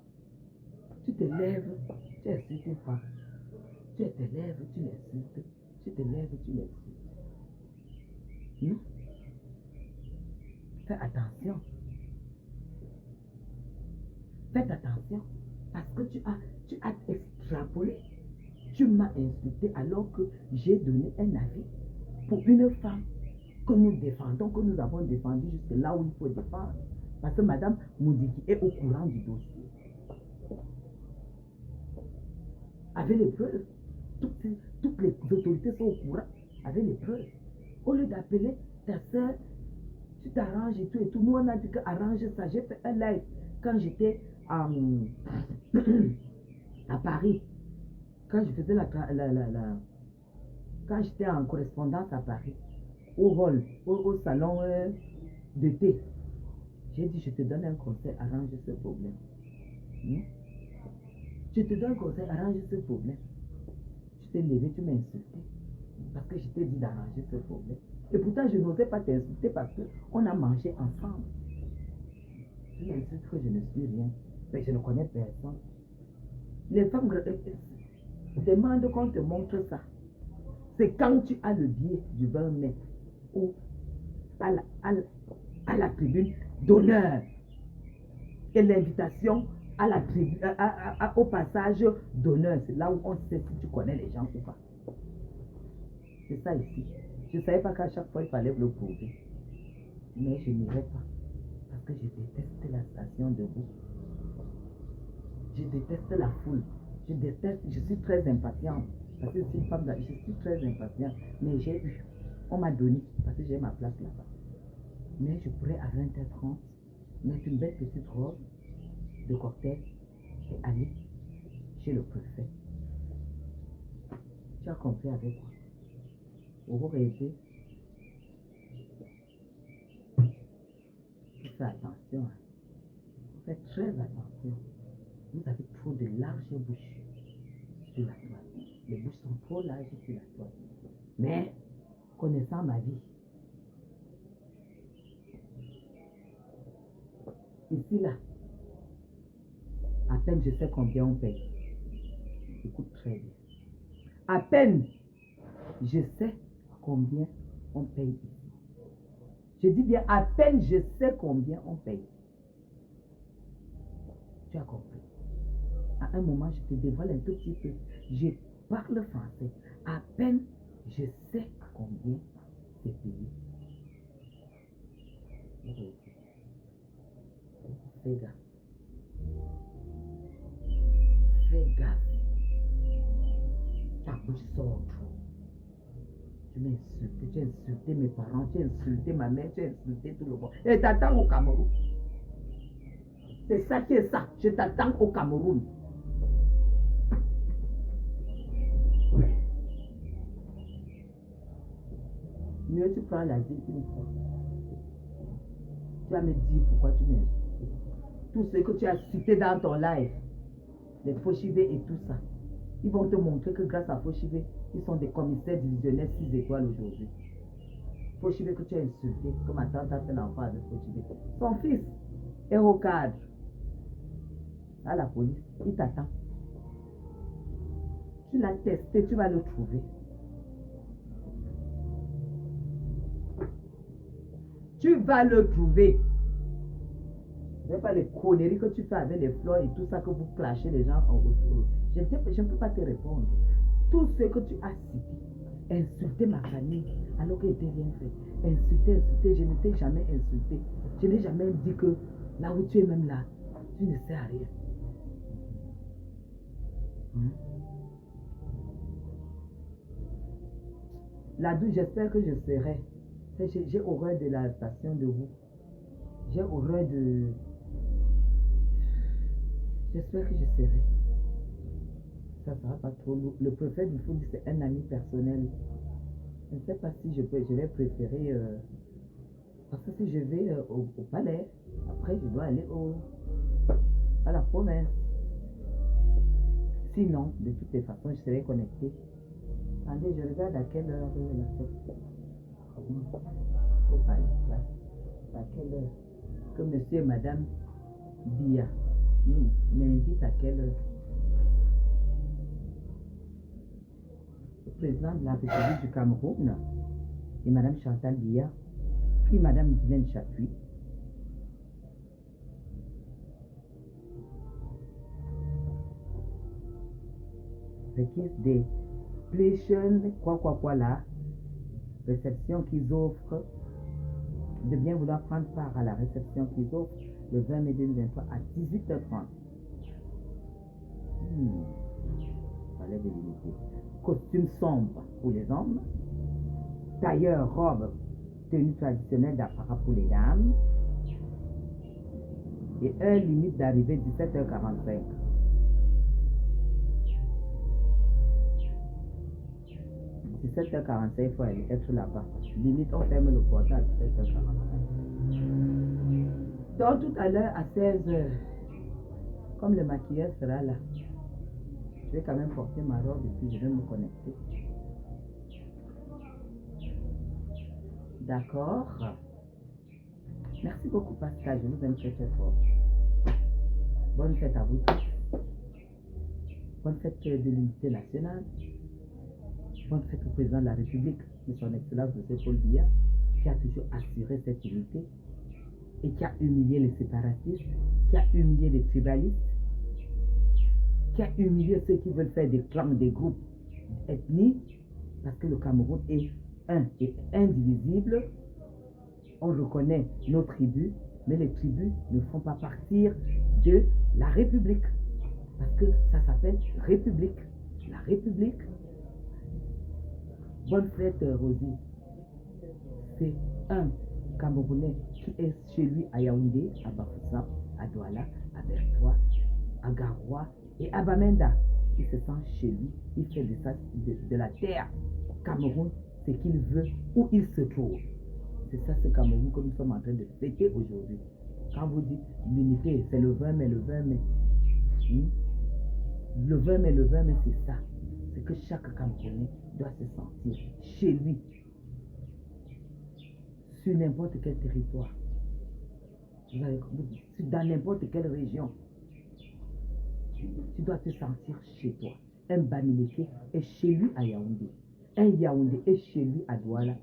Tu te lèves, tu insultes une femme. Tu te lèves, tu l'insultes. Tu te lèves, tu l'insultes. Fais attention. Faites attention. Parce que tu as extrapolé. Tu m'as insulté alors que j'ai donné un avis pour une femme que nous défendons, que nous avons défendu jusque là où il faut défendre. Parce que Madame Moudiki est au courant du dossier. Avec les preuves. Toutes les autorités sont au courant. Avec les preuves. Au lieu d'appeler ta soeur, tu t'arranges et tout et tout. Nous, on a dit qu'arrange ça. J'ai fait un live quand j'étais à Paris. Quand je faisais quand j'étais en correspondance à Paris. Au hall, au salon de thé. J'ai dit, je te donne un conseil, arrange ce problème. Je te donne un conseil, arrange ce problème. Tu t'es levé, tu m'as insulté. Parce que je t'ai dit d'arranger ce problème. Et pourtant, je n'osais pas t'insulter parce qu'on a mangé ensemble. Tu m'insultes que je ne suis rien. Mais je ne connais personne. Les femmes demandent qu'on te montre ça. C'est quand tu as le billet du 20 mai. à la tribune d'honneur. Et l'invitation à la au passage d'honneur, c'est là où on sait si tu connais les gens ou pas. C'est ça ici. Je ne savais pas qu'à chaque fois il fallait le prouver. Mais je n'irai pas. Parce que je déteste la station debout. Je déteste la foule. Je suis très impatiente. Parce que je suis une femme, je suis très impatiente. Mais on m'a donné, parce que j'ai ma place là-bas. Mais je pourrais à 20h30 mettre une belle petite robe de cortège et aller chez le préfet. Tu as compris avec moi? Vous rêvez? Faites attention. Hein. Faites très attention. Vous avez trop de larges bouches sur la toile. Les bouches sont trop larges sur la toile. Mais, connaissant ma vie, ici là, à peine je sais combien on paye. Écoute très bien. À peine je sais combien on paye ici. Je dis bien, à peine je sais combien on paye. Tu as compris. À un moment, je te dévoile un tout petit peu. Je parle français. À peine je sais combien c'est payé. Fais gaffe. Fais gaffe. Ta bouche sort trop. Tu m'as insulté, tu as insulté mes parents, tu as insulté ma mère, tu as insulté tout le monde. Et t'attends au Cameroun. C'est ça qui est ça. Je t'attends au Cameroun. Mieux tu prends l'asile une fois. Tu vas me dire pourquoi tu m'as insulté. Tout ce que tu as cité dans ton live, les Fauchivés et tout ça, ils vont te montrer que grâce à Fauchivé, ils sont des commissaires divisionnaires 6 étoiles aujourd'hui. Fauchivé que tu as insulté, comme ma tante a fait l'enfant avec Fauchivé. Son fils est au cadre. À la police, il t'attend. Tu l'as testé, tu vas le trouver. Tu vas le trouver. Ce n'est pas les conneries que tu fais avec les fleurs et tout ça que vous clashez les gens en retour. Je ne peux pas te répondre. Tout ce que tu as cité, insulter ma famille alors qu'elle n'était rien fait. Insulter, je ne t'ai jamais insulté. Je n'ai jamais dit que là où tu es même là, tu ne sais à rien. Là-d'où j'espère que je serai. J'ai horreur de la station de vous. J'ai horreur de... J'espère que je serai. Ça ne sera pas trop lourd. Le préfet du foot, c'est un ami personnel. Je ne sais pas si je vais préférer... parce que si je vais au palais, après je dois aller à la province. Sinon, de toutes les façons, je serai connecté. Attendez, je regarde à quelle heure la fête. Au palais, à quelle heure que monsieur et madame Bia nous m'invitent à quelle heure. Le président de la République du Cameroun et madame Chantal Bia, puis madame Guylaine Chapuis. Requise des places, quoi là, réception qu'ils offrent, de bien vouloir prendre part à la réception qu'ils offrent le 20 mai 2023 à 18h30. Fallait délimiter. Costume sombre pour les hommes, tailleur, robe, tenue traditionnelle d'apparat pour les dames, et heure limite d'arrivée 17h45. À 17h45, il faut être là-bas. Limite, on ferme le portail à 17h45. Donc, tout à l'heure, à 16h, comme le maquilleur sera là, je vais quand même porter ma robe et puis je vais me connecter. D'accord? Merci beaucoup, Pascal. Je vous aime très très fort. Bonne fête à vous tous. Bonne fête de l'unité nationale. Bonne fête au président de la République, de son Excellence, M. Paul Biya. qui a toujours assuré cette unité et qui a humilié les séparatistes, qui a humilié les tribalistes, qui a humilié ceux qui veulent faire des clans, des groupes ethniques, parce que le Cameroun est un et indivisible. On reconnaît nos tribus, mais les tribus ne font pas partir de la République, parce que ça s'appelle République. La République. Bonne fête, Rosie. C'est un Camerounais qui est chez lui à Yaoundé, à Bafoussam, à Douala, à Bertois, à Garoua et à Bamenda. Il se sent chez lui, il fait de la terre Cameroun ce qu'il veut, où il se trouve. C'est ça ce Cameroun que nous sommes en train de fêter aujourd'hui. Quand vous dites l'unité, c'est le 20 mai, le 20 mai. Le 20 mai, le 20 mai, c'est ça. C'est que chaque Camerounais doit se sentir chez lui, sur n'importe quel territoire, dans n'importe quelle région. Tu dois te sentir chez toi. Un Bamileke est chez lui à Yaoundé. Un Yaoundé est chez lui à Douala.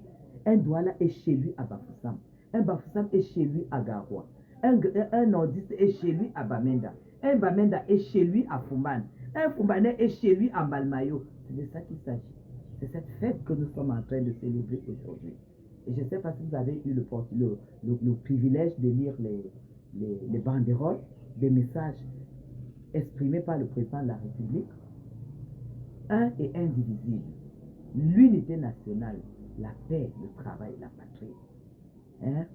Un Douala est chez lui à Bafoussam. Un Bafoussam est chez lui à Garoua. Un nordiste est chez lui à Bamenda. Un Bamenda est chez lui à Fumban. Un Fumbanais est chez lui à Malmayo. C'est de ça qu'il s'agit. C'est cette fête que nous sommes en train de célébrer aujourd'hui. Et je ne sais pas si vous avez eu le privilège de lire les banderoles, des messages exprimés par le président de la République. Un et indivisible. L'unité nationale, la paix, le travail, la patrie. Hein?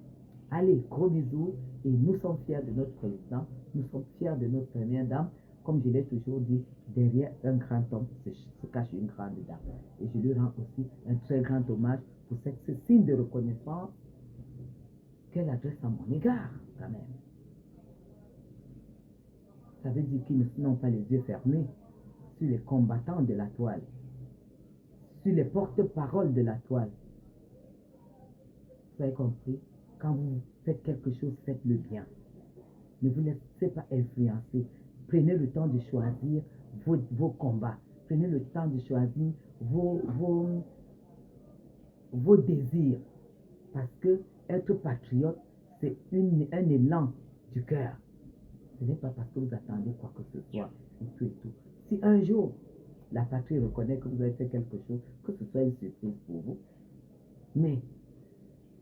Allez, gros bisous. Et nous sommes fiers de notre président. Nous sommes fiers de notre première dame. Comme je l'ai toujours dit, derrière un grand homme se cache une grande dame. Et je lui rends aussi un très grand hommage pour ce signe de reconnaissance qu'elle adresse à mon égard, quand même. Ça veut dire qu'ils n'ont pas les yeux fermés sur les combattants de la toile, sur les porte-paroles de la toile. Vous avez compris? Quand vous faites quelque chose, faites-le bien. Ne vous laissez pas influencer. Prenez le temps de choisir vos combats. Prenez le temps de choisir vos désirs. Parce que être patriote, c'est un élan du cœur. Ce n'est pas parce que vous attendez quoi que ce soit et tout et tout. Si un jour, la patrie reconnaît que vous avez fait quelque chose, que ce soit une surprise pour vous. Mais,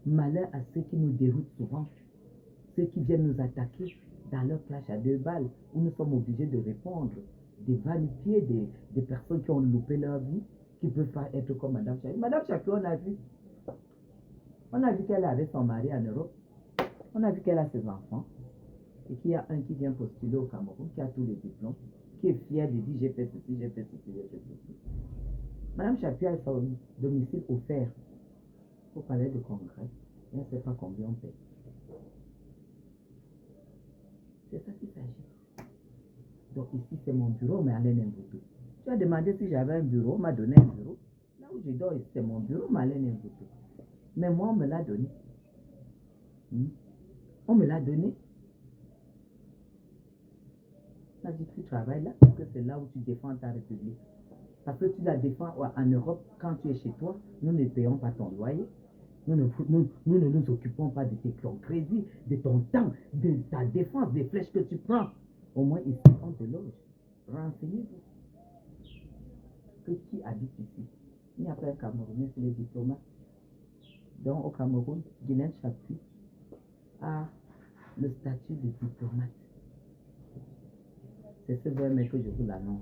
malheur à ceux qui nous déroutent souvent, ceux qui viennent nous attaquer dans leur clash à 2 balles, où nous sommes obligés de répondre, des va-nu-pieds, des personnes qui ont loupé leur vie, qui peuvent pas être comme Madame Chakou. Madame Chakou, on a vu qu'elle avait son mari en Europe, on a vu qu'elle a ses enfants, et qu'il y a un qui vient postuler au Cameroun, qui a tous les diplômes, qui est fier de dire j'ai fait ceci, j'ai fait ceci, j'ai fait ceci. Madame Chakou a son domicile offert au palais de congrès, et elle ne sait pas combien on paye. C'est ça qu'il s'agit. Donc ici, c'est mon bureau, mais Alain Mvuto. Tu as demandé si j'avais un bureau, on m'a donné un bureau. Là où je dors, c'est mon bureau, mais Alain Mvuto. Mais moi, on me l'a donné. On me l'a donné. Ça dit que tu travailles là, parce que c'est là où tu défends ta République. Parce que tu la défends en Europe, quand tu es chez toi, nous ne payons pas ton loyer. Nous ne nous occupons pas de tes crédits, de ton temps, de ta défense, des flèches que tu prends. Au moins ici, on te loge. Renseignez-vous. Que qui habite ici? Il n'y a pas un Camerounais, c'est les diplomates. Donc au Cameroun, Guylaine Chapuis a le statut de diplomate. C'est ce verbe que je vous l'annonce.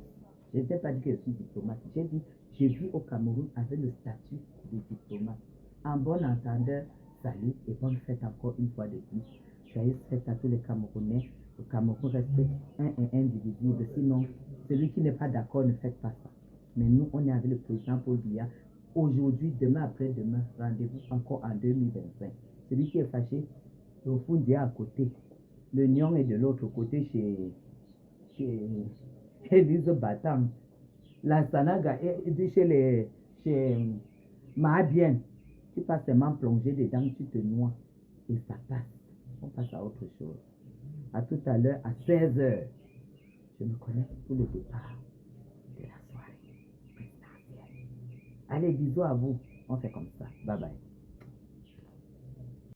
Je n'ai pas dit que je suis diplomate. J'ai dit, je vis au Cameroun avec le statut de diplomate. En bon entendeur, salut et bonne fête encore une fois de plus. Joyeuse fête à tous les Camerounais. Le Cameroun reste un et indivisible. Sinon, celui qui n'est pas d'accord ne fait pas ça. Mais nous, on est avec le président Paul Biya. Aujourd'hui, demain, après-demain, rendez-vous encore en 2025. Celui qui est fâché, le Fundia à côté. Le Nyon est de l'autre côté chez Élise Batam. La Sanaga est chez Mahabienne. Tu passes seulement plonger dedans, tu te noies et ça passe. On passe à autre chose. À tout à l'heure, à 16h, je me connecte pour le départ de la soirée présidentielle. Allez, bisous à vous. On fait comme ça. Bye bye.